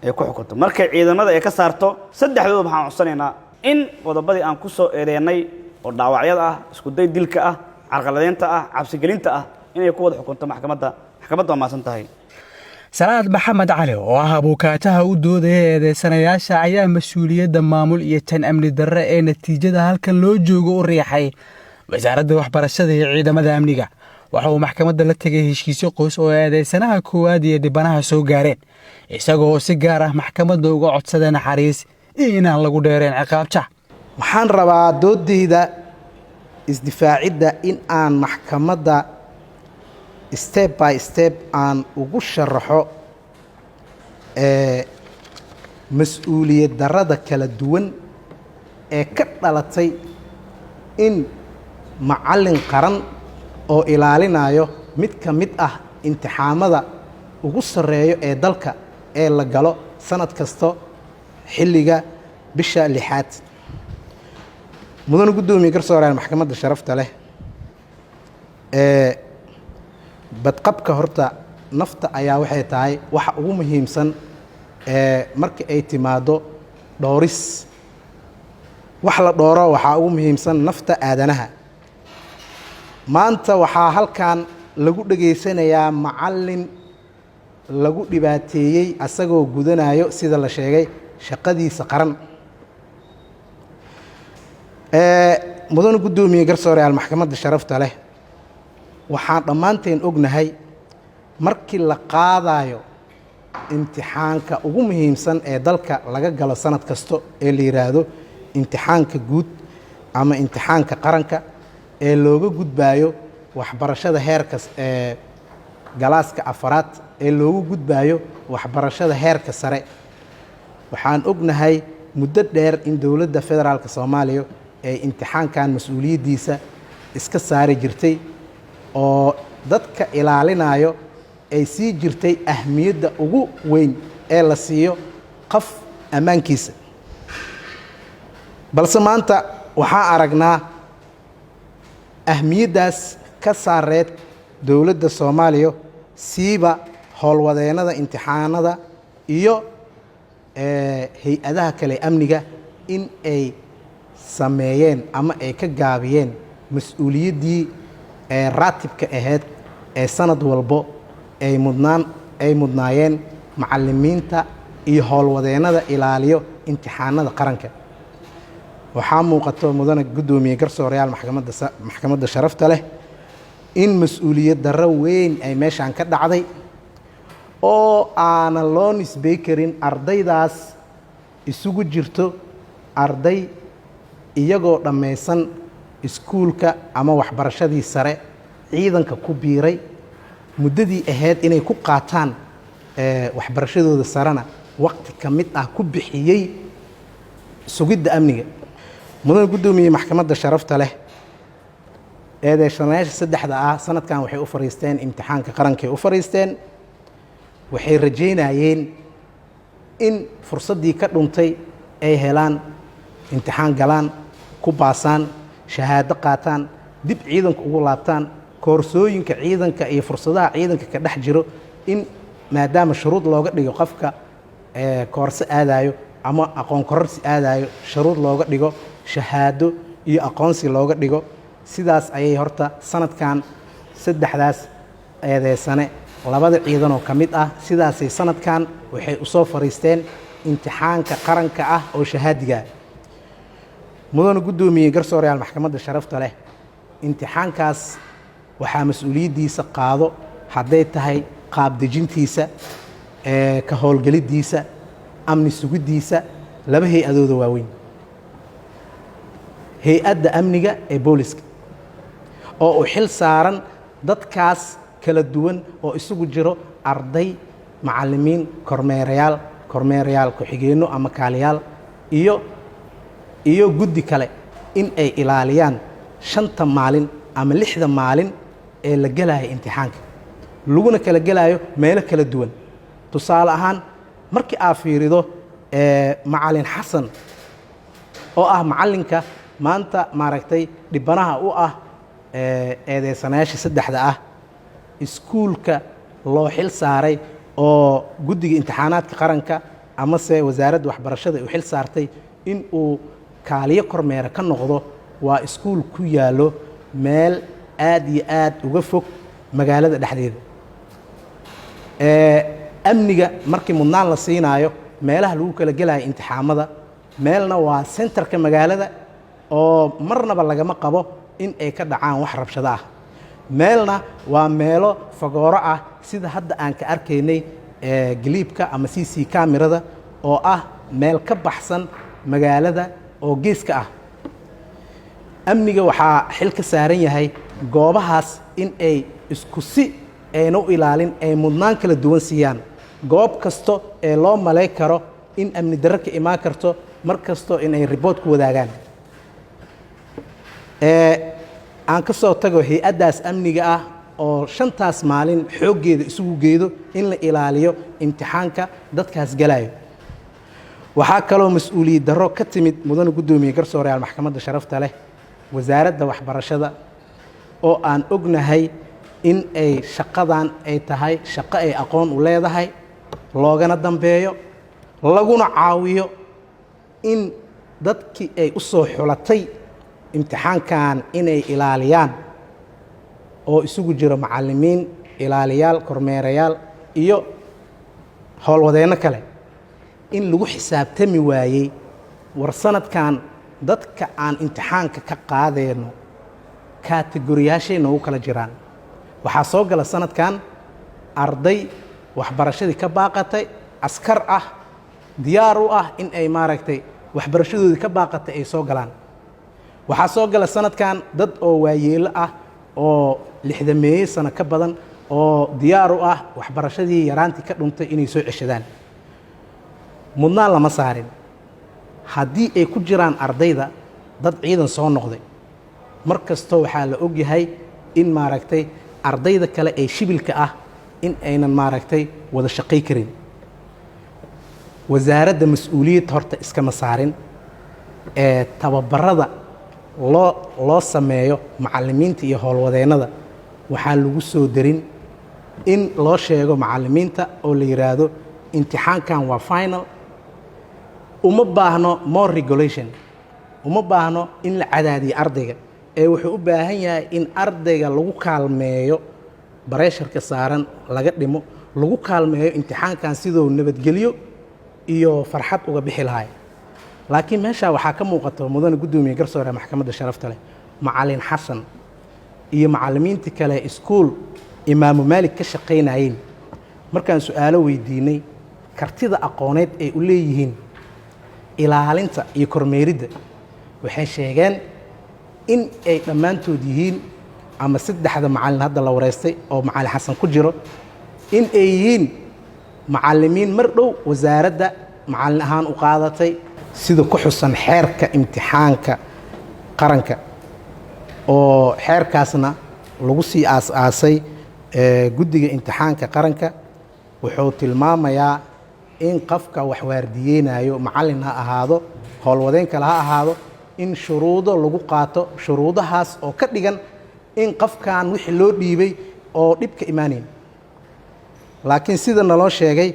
ay ku xukunto markay ciidamada ay ka saarto saddexdooda waxaan codsanaynaa in qodobadii aan ku soo eedeynay oo dhaawacyada ah isku day dilka ah carqaladeynta ah cabsigelinta ah inay ku wada xukunto maxkamadda waa maasan tahay salaad maxamed cali oo ah abuukaataha u doodaya eedeysanayaasha ayaa mas-uuliyadda maamul iyo tan amni darre ee natiijada halkan loo joogo u riixay wasaaradda waxbarashada iyo ciidamada amniga waxa uu maxkamadda la tegay heshiisyo qoys oo eedeysanaha koowaad iyo dhibanaha soo gaareen isagoo si gaar ah maxkamadda uga codsada naxariis iyo inaan lagu dheereen ciqaabta waxaan rabaa doodayda isdifaacidda in aan maxkamadda step by step aan ugu sharaxo mas-uuliyad darrada kala duwan ee ka dhalatay in macallin qaran oo ilaalinayo mid ka mid ah imtixaamada ugu sarreeyo ee dalka ee la galo sanad kasto xilliga bisha 6aad mudane guddoomiye garsoorayaal maxkamadda sharafta leh badqabka horta nafta ayaa waxay tahay waxa ugu muhiimsan marka ay timaado dhowris wax la dhooro waxaa ugu muhiimsan nafta aadanaha maanta waxaa halkan lagu dhageysanayaa macallin lagu dhibaateeyey asagoo gudanayo sida la sheegay shaqadiisa qaran mudane guddoomiye garsoorayaal maxkamadda sharafta leh waxaan dhammaanteen ognahay markii la qaadayo imtixaanka ugu muhiimsan ee dalka laga galo sanad kasto ee la yidhaahdo imtixaanka guud ama imtixaanka qaranka ee looga gudbaayo waxbarashada heerka galaaska afaraad ee loogu gudbaayo waxbarashada heerka sare waxaan ognahay muddo dheer in dowladda federaalka soomaaliya ay imtixaankan mas-uuliyaddiisa iska saari jirtay oo dadka ilaalinayo ay sii jirtay ahmiyadda ugu weyn ee la siiyo qof ammaankiisa balse maanta waxaan aragnaa ahmiyaddaas ka saareed dowladda soomaaliya siiba howlwadeennada imtixaanada iyo hay-adaha kale amniga in ay sameeyeen ama ay ka gaabiyeen mas-uuliyaddii raatibka ahayd ee sanad walbo ay mudnaayeen macallimiinta iyo howlwadeennada ilaaliyo imtixaanada qaranka waxaa muuqato mudane guddoomiye garsoorayaal maxkamadda sharafta leh in mas-uuliyad darro weyn ay meeshaan ka dhacday oo aanan loo nisbay karin ardaydaas isugu jirto arday iyagoo dhammaysan iskuulka ama waxbarashadii sare ciidanka ku biiray muddadii ahayd inay ku qaataan waxbarashadooda sarena waqti ka mid ah ku bixiyey sugidda amniga mudane guddoomiye maxkamadda sharafta leh eedeysanayaasha saddexda ah sanadkan waxay u fariisteen imtixaanka qarankay u fariisteen waxay rajaynayeen in fursaddii ka dhuntay ay helaan imtixaan galaan ku baasaan shahaado qaataan dib ciidanka ugu laabtaan koorsooyinka ciidanka iyo fursadaha ciidanka ka dhex jiro in maadaama shuruud looga dhigo qofka koorso aadayo ama aqoon kororsi aadayo shuruud looga dhigo shahaado iyo aqoonsi looga dhigo sidaas ayay horta sanadkan saddexdaas eedeysane labada ciidanoo ka mid ah sidaasay sanadkan waxay u soo fariisteen imtixaanka qaranka ah oo shahaadiga mudana guddoomiye garsoorayaal maxkamadda sharafta leh imtixaankaas waxaa mas-uuliyaddiisa qaado hadday tahay qaab dejintiisa ka howlgelidiisa amni sugiddiisa laba hay-adooda waaweyn hay-adda amniga ee booliska oo u xil saaran dadkaas kala duwan oo isugu jiro arday macallimiin kormeerayaal ku-xigeenno ama kaaliyaal iyo guddi kale in ay ilaaliyaan 5 maalin ama 6 maalin ee la gelayo imtixaanka laguna kala gelayo meelo kala duwan tusaale ahaan markii aad fiirido macallin xasan oo ah macallinka maanta maaragtay dhibanaha u ah eedeysanayaasha saddexda ah iskuulka loo xil saaray oo guddiga imtixaanaadka qaranka amase wasaaradda waxbarashada u xil saartay in uu kaaliyo kormeera ka noqdo waa iskuul ku yaallo meel aad iyo aad uga fog magaalada dhexdeeda amniga markii mudnaan la siinaayo meelaha lagu kala gelayo imtixaamada meelna waa sentarka magaalada oo marnaba lagama qabo in ay ka dhacaan wax rabshado ah meelna waa meelo fagooro ah sida hadda aan ka arkaynay galiibka ama cc kamerada oo ah meel ka baxsan magaalada oo geeska ah amniga waxaa xil ka saaran yahay goobahaas in ay isku si ayna u ilaalin ay mudnaan kala duwan siiyaan goob kasto ee loo malay karo in amni darro ka imaan karto mar kasto inay ribood ku wadaagaan aan ka soo tago hay-addaas amniga ah oo 5taas maalin xooggeeda isugu geedo in la ilaaliyo imtixaanka dadkaas galayo waxaa kaloo mas-uuliyad darro ka timid mudane guddoomiye garsoorayaal maxkamadda sharafta leh wasaaradda waxbarashada oo aan ognahay in ay shaqadan ay tahay shaqo ay aqoon u leedahay loogana dambeeyo laguna caawiyo in dadkii ay u soo xulatay imtixaankan inay ilaaliyaan oo isugu jiro macallimiin ilaaliyaal kormeerayaal iyo howlwadeenno kale in lagu xisaabtami waayey war sanadkan dadka aan imtixaanka ka qaadayno kategoriyaashay noogu kala jiraan waxaa soo gala sanadkan arday waxbarashadii ka baaqatay askar ah diyaar u ah in ay maaragtay waxbarashadoodii ka baaqatay ay soo galaan waxaa soo gala sanadkan dad oo waayeelo ah oo 60 sano ka badan oo diyaar u ah waxbarashadii yaraantii ka dhuntay inay soo ceshadaan mudnaan lama saarin haddii ay ku jiraan ardayda dad ciidan soo noqday mar kastoo waxaa la ogyahay in maaragtay ardayda kale ee shibilka ah in aynan maaragtay wada shaqay karin wasaaradda mas-uuliyad horta iskama saarin ee tababarada loo sameeyo macallimiinta iyo howlwadeennada waxaan lagu soo darin in loo sheego macallimiinta oo la yidhaahdo imtixaankan waa final uma baahno more regulation uma baahno in la cadaadiyo ardayga ee wuxuu u baahan yahay in ardayga lagu kaalmeeyo bareesharka saaran laga dhimo lagu kaalmeeyo imtixaankan sidoo nabadgelyo iyo farxad uga bixi lahay laakiin meesha waxaa ka muuqato mudane guddoomiye garsoore maxkamadda sharafta leh macallin xasan iyo macallimiintii kale iskuul imaamu maalik ka shaqaynayeen markaan su'aalo weydiinay kartida aqooneed ay u leeyihiin ilaalinta iyo kormeeridda waxay sheegeen in ay dhammaantood yihiin ama 3 macallin hadda la wareystay oo macallin xasan ku jiro in ay yihiin macallimiin mar dhow wasaaradda macallin ahaan u qaadatay sida ku xusan xeerka imtixaanka qaranka oo xeerkaasna lagu sii aas-aasay guddiga imtixaanka qaranka wuxuu tilmaamayaa in qofka wax waardiyeynayo macallin ha ahaado howlwadeen kale ha ahaado in shuruudo lagu qaato shuruudahaas oo ka dhigan in qofkan wixii loo dhiibay oo dhibka imaanayn laakiin sida naloo sheegay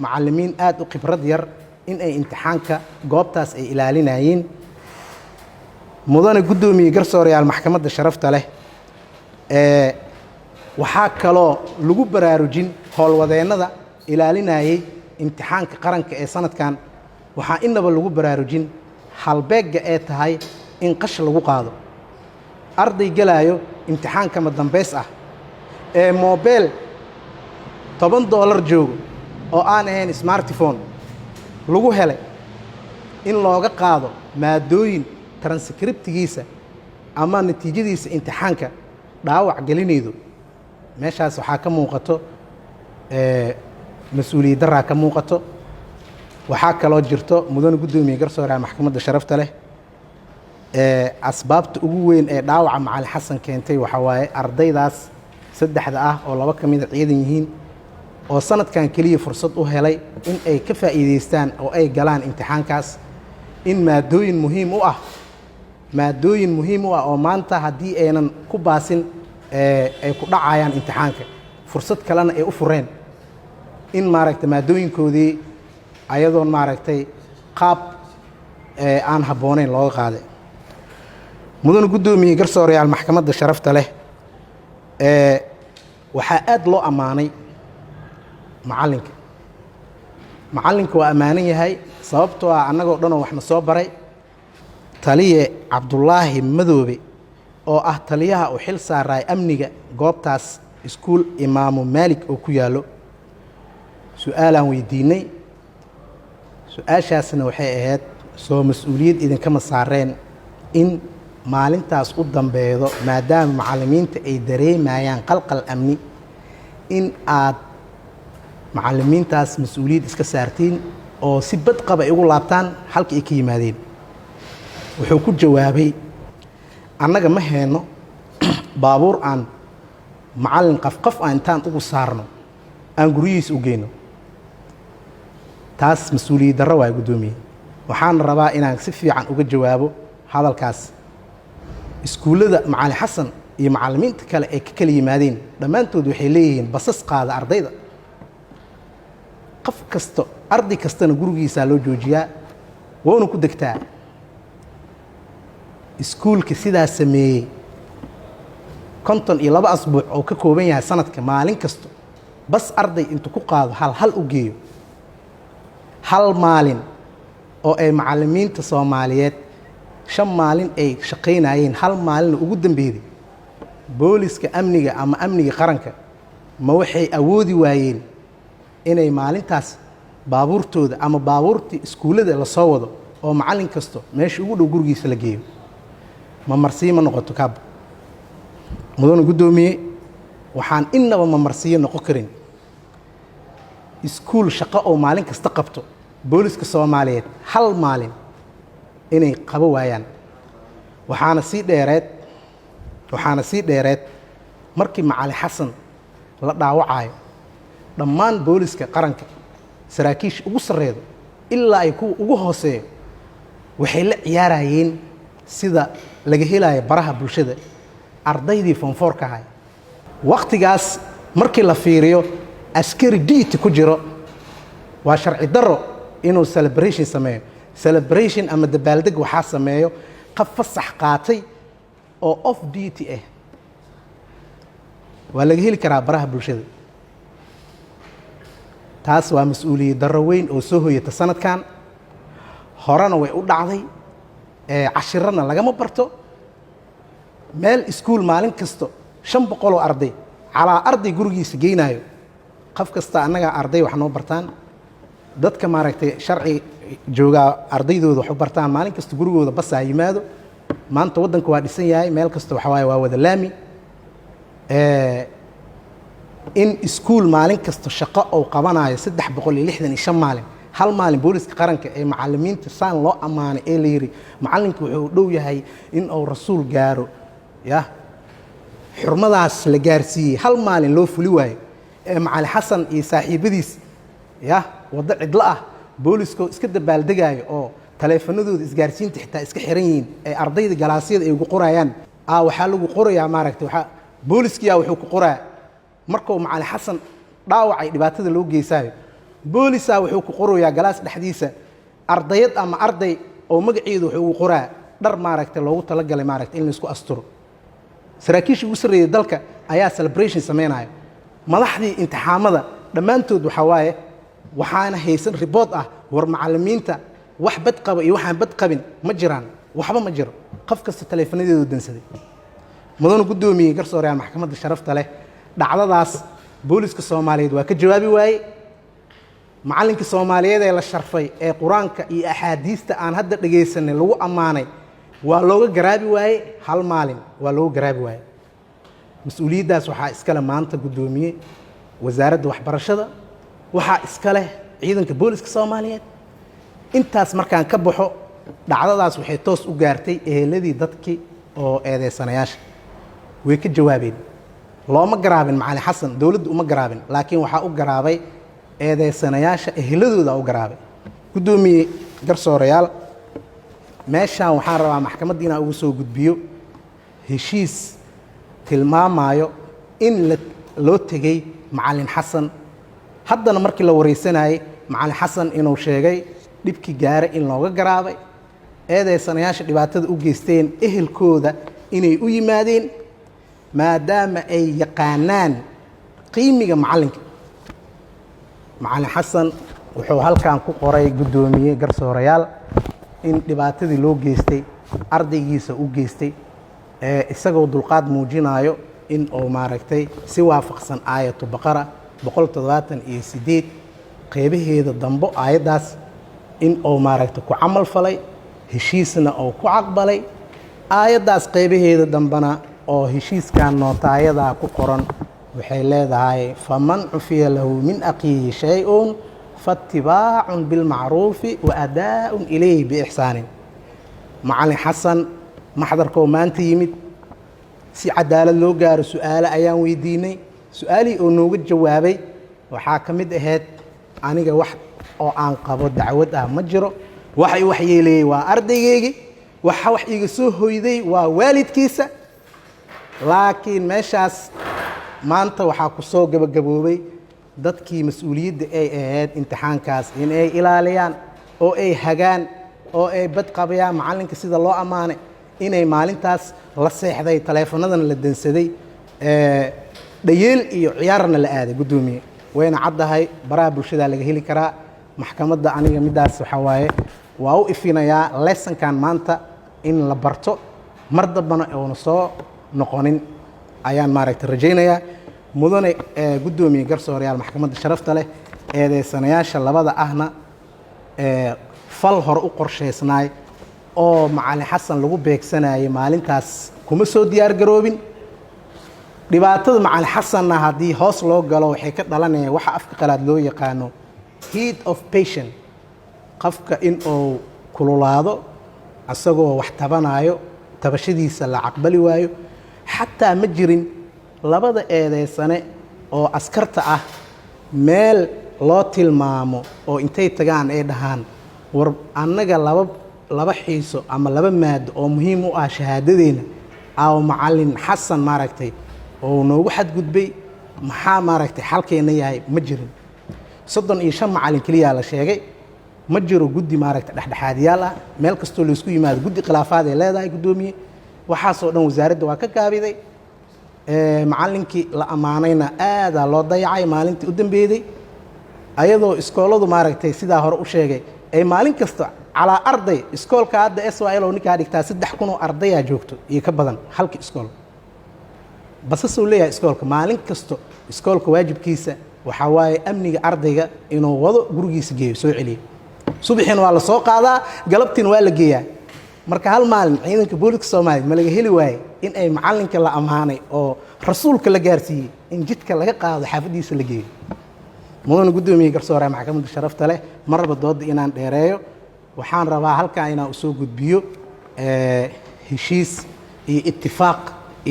macallimiin aad u khibrad yar in ay imtixaanka goobtaas ay ilaalinayeen mudane guddoomiye garsoorayaal maxkamadda sharafta leh waxaa kaloo lagu baraarujin howlwadeennada ilaalinayay imtixaanka qaranka ee sanadkan waxaa inaba lagu baraarujin halbeegga ee tahay in qash lagu qaado arday gelaayo imtixaanka madambays ah ee moobeel $10 joogo oo aan ahayn smartphone lagu helay in looga qaado maadooyin transcriptigiisa ama natiijadiisa imtixaanka dhaawac gelinaydo meeshaas waxaa ka muuqato mas-uuliyad daraa ka muuqato waxaa kaloo jirto mudane guddoomiye garsooraha maxkamadda sharafta leh asbaabta ugu weyn ee dhaawaca macalin xasan keentay waxaa waaye ardaydaas saddexda ah oo 2 ka mida ciidan yihiin oo sanadkan keliya fursad u helay in ay ka faa'iidaystaan oo ay galaan imtixaankaas in maadooyin muhiim u ah oo maanta haddii aynan ku baasin ay ku dhacayaan imtixaanka fursad kalena ay u fureen in maaragtay maadooyinkoodii ayadoon maaragtay qaab aan habboonayn looga qaaday mudane guddoomiye garsoorayaal maxkamadda sharafta leh waxaa aad loo ammaanay macallinka waa ammaanan yahay sababtoo ah annagoo dhanoo waxna soo baray taliye cabdulaahi madoobe oo ah taliyaha u xil saaraay amniga goobtaas iskuul imaamu maalik oo ku yaallo su-aalaan weydiinay su-aashaasna waxay ahayd soo mas-uuliyad idinkama saareen in maalintaas u dambeedo maadaama macallimiinta ay dareemayaan qalqal amni in aad macallimiintaas mas-uuliyad iska saartiin oo si badqaba ay ugu laabtaan halka ay ka yimaadeen wuxuu ku jawaabay annaga ma hayno baabuur aan macallin qafqaf aan intaan ugu saarno aan guryihiisa u geyno taas mas-uuliyad darro waay guddoomiye waxaan rabaa inaan si fiican uga jawaabo hadalkaas iskuullada macalin xasan iyo macallimiinta kale ay ka kala yimaadeen dhammaantood waxay leeyihiin basas qaada ardayda qof kasto arday kastana gurigiisaa loo joojiyaa woona ku degtaa iskuulka sidaa sameeyey 52 asbuuc oo ka kooban yahay sanadka maalin kasto bas arday intuu ku qaado hal u geeyo hal maalin oo ay macallimiinta soomaaliyeed 5 maalin ay shaqaynayeen hal maalina ugu dambeeyay booliska amniga ama amniga qaranka ma waxay awoodi waayeen inay maalintaas baabuurtooda ama baabuurtii iskuullada la soo wado oo macallin kasto meesha ugu dhow gurigiisa la geeyo ma marsiyo ma noqoto kaab mudane guddoomiye waxaan innaba ma marsiyo noqon karin iskuul shaqo oo maalin kasta qabto booliska soomaaliyeed hal maalin inay qabo waayaan waxaana sii dheereed markii macalin xasan la dhaawacayo dhammaan booliska qaranka saraakiisha ugu sarreedo ilaa ay kuwa ugu hooseeyo waxay la ciyaarayeen sida laga helayo baraha bulshada ardaydii foonfoorka ahay wakhtigaas markii la fiiriyo askari diiti ku jiro waa sharci darro inuu celebration sameeyo celebration ama dabaaldeg waxaa sameeyo qaf fasax qaatay oo off duty ah waa laga heli karaa baraha bulshada taas waa mas-uuliyad darro weyn oo soo hoyata sanadkan horena way u dhacday cashirana lagama barto meel iskuul maalin kasto 500 oo arday calaa arday gurigiisa geynayo qof kasta annaga arday wax noo bartaan dadka maaragtay sharci joogaa ardaydooda wax u bartaan maalin kasta gurigooda basaa yimaado maanta waddanka waa dhisan yahay meel kasta waxa waaye waa wada laami in iskuul maalin kasta shaqo oo qabanayo 365 maalin hal maalin booliska qaranka ee macallimiinta saan loo ammaanay ee la yiri macallinka wuxuu dhow yahay in uu rasuul gaaro xurmadaas la gaarsiiyey hal maalin loo fuli waayo ee macalin xasan iyo saaxiibadiis waddo cidlo ah booliskoo iska dabaaldegaayo oo taleefanadooda isgaarsiinta xitaa iska xiran yihiin ee ardayda galaasyada ay ugu qorayaan waxaa lagu qorayaa maaragtay booliskiyaa wuxuu ku qoraa markuu macalin xasan dhaawacay dhibaatada loo geysaayo boolisaa wuxuu ku qorayaa galaas dhexdiisa ardayad ama arday oo magaceedu wuxuu ugu qoraa dhar maaragtay loogu talagalay maaragtay in la isku asturo saraakiisha ugu sarreeyay dalka ayaa celebration sameynaya madaxdii imtixaamada dhammaantood waxaa waaye waxaana haysan ribood ah war macallimiinta wax bad qaba iyo waxaan bad qabin ma jiraan waxba ma jiro qof kasta taleefanadeedu dansaday mudana gudoomiyey garsooreyaal maxkamadda sharafta leh dhacdadaas booliska Soomaaliyeed waa ka jawaabi waayay macallinka Soomaaliyeed ee la sharfay ee quraanka iyo axaadiista aan hadda dhageysanay lagu amaanay waa looga garaabi waayay hal maalin waa looga garaabi waayay mas'uuliyadaas waxaa iska leh maanta gudoomiyey wasaaradda waxbarashada waxaa iska leh ciidanka booliska Soomaaliyeed intaas markaan ka baxo dhacdadaas waxay toos u gaartay eheladii dadkii oo eedeysanayaasha way ka jawaabeen looma garaabin macallin xasan dawladdu uma garaabin laakiin waxaa u garaabay eedeysanayaasha eheladooda u garaabay gudoomiye garsooreyaal meeshaan waxaan rabaa maxkamadda inaan ugu soo gudbiyo heshiis tilmaamayo in loo tegay macallin xasan haddana markii la wareysanayay macallin xasan inuu sheegay dhibkii gaara in looga garaabay eedeysanayaasha dhibaatada u geysteen ehelkooda inay u yimaadeen maadaama ay yaqaanaan qiimiga macallinka macallin xasan wuxuu halkan ku qoray gudoomiye garsooreyaal in dhibaatadii loo geystay ardaygiisa u geystay isagoo dulqaad muujinayo in uu maaragtay si waafaqsan aayatu baqara 178 qeybaheeda dambo aayadaas in uu maaragtay ku camal falay heshiisna uu ku aqbalay aayadaas qeybaheeda dambana oo heshiiskan nootaayada ku qoran waxay leedahay faman ufiya lahu min aqihi shay'un fattiba'un bil ma'ruf wa adaa'un ilayhi bi ihsan macallin xasan maxdarka maanta yimid si cadaalad loo gaaro su'aalo ayaan weydiinay su'aalii oo nooga jawaabay waxaa ka mid ahayd aniga wax oo aan qabo dacwad ah ma jiro waxay wax yeelay waa ardaygeegi waxa wax iga soo hoyday waa waalidkiisa laakiin meeshaas maanta waxaa ku soo gabagaboobay dadkii mas'uuliyadda ay ahayd imtixaankaas in ay ilaaliyaan oo ay hagaan oo ay bad qabayaan macallinka sida loo amaanay inay maalintaas la seexday taleefanadana la dansaday dhayeel iyo ciyaarna la aaday gudoomiye wayna caddahay baraha bulshada laga heli karaa maxkamadda aniga midaas waxa waaye waa u ifinayaa lessonkan maanta in la barto mar dambana oona soo noqonin ayaan maaragtay rajaynayaa mudane gudoomiye garsooreyaal maxkamadda sharafta leh eedeysanayaasha labada ahna fal hor u qorsheysnaay oo macallin xasan lagu beegsanayay maalintaas kuma soo diyaar garoobin dhibaatada macallin xasanna haddii hoos loo galo waxay ka dhalanayaan waxa afka qalaad loo yaqaano heat of patient qofka in uu kululaado asagoo wax tabanayo tabashadiisa la aqbali waayo xataa ma jirin labada eedeysane oo askarta ah meel loo tilmaamo oo intay tagaan ay dhahaan war annaga laba xiiso ama laba maado oo muhiim u ah shahaadadeena oo macallin xasan maaragtay oo noogu xadgudbay maxaa maaragtay xalkeena yahay ma jirin 35 macallin kaliya la sheegay ma jiro guddi maaragtay dhexdhexaadiyaal ah meel kastoo la isku yimaado guddi khilaafaad ay leedahay gudoomiye waxaasoo dhan wasaaradda waa ka gaabiday macallinkii la amaanayna aada loo dayacay maalintii u dambeeyay ayadoo iskooladu maaragtay sidaa hore u sheegay ay maalin kasta calaa arday iskoolka hadda SYL oo ninka dhigtaa 3,000 oo ardaya joogto iyo ka badan halkii iskool basasoo leeyahay iskoolka maalin kasta iskoolka waajibkiisa waxa waaye amniga ardayga inuu wado gurigiisa geeyo soo celiyo subaxina waa la soo qaadaa galabtina waa la geeyaa marka hal maalin ciidanka booliska Soomaaliyeed ma laga heli waayay in ay macallinka la amaanay oo rasuulka la gaarsiiyay in jidka laga qaado xaafadiisa la geeyo mudane gudoomiye garsooreyaal maxkamadda sharafta leh marba doodda inaan dheereeyo waxaan rabaa halkaa inaan usoo gudbiyo heshiis iyo ittifaaq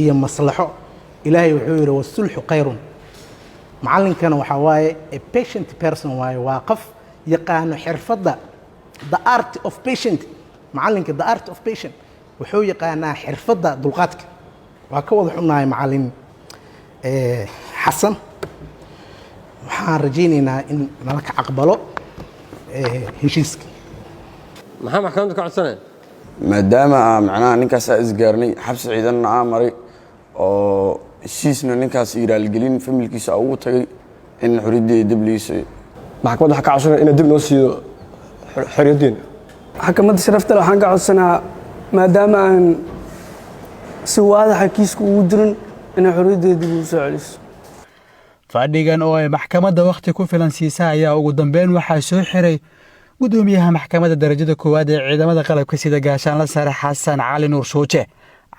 iyo maslaxo ilaahay wuxuu yidhi wasulxu khayrun macallinkana waxaa waaye a patient person waaye waa qof yaqaano xirfadda the art of patient macallinka the art of patient wuxuu yaqaanaa xirfadda dulqaadka waa ka wada xunnahay macallin xasan waxaan rajaynaynaa in nala ka aqbalo heshiiska maxaa maxkamadda ka codsanaya maadaama macnaha ninkaas isgaarnay xabsi ciidanna aan maray oo heshiisna ninkaas iraalgelin familkiisa ugu tagay in xuriddii dabliisa maxkamadda waxaa ka codsanaya inay dib noo siiyo xorriyaddeena. maxkamadda sharafta leh waxaan ka codsanaa maadaama aan si waadaxa kiiska ugu jirin inay xorriyaddeeda dib ugu soo celiso. fadhigan oo ay maxkamadda wakhti ku filan siisa ayaa ugu dambeyn waxaa soo xiray gudoomiyaha maxkamadda darajada koowaad ee ciidamada qalabka sida gaashaanle sare xasan cali nuur shuuje.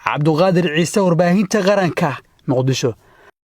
cabduqaadir ciise, warbaahinta qaranka, Muqdisho.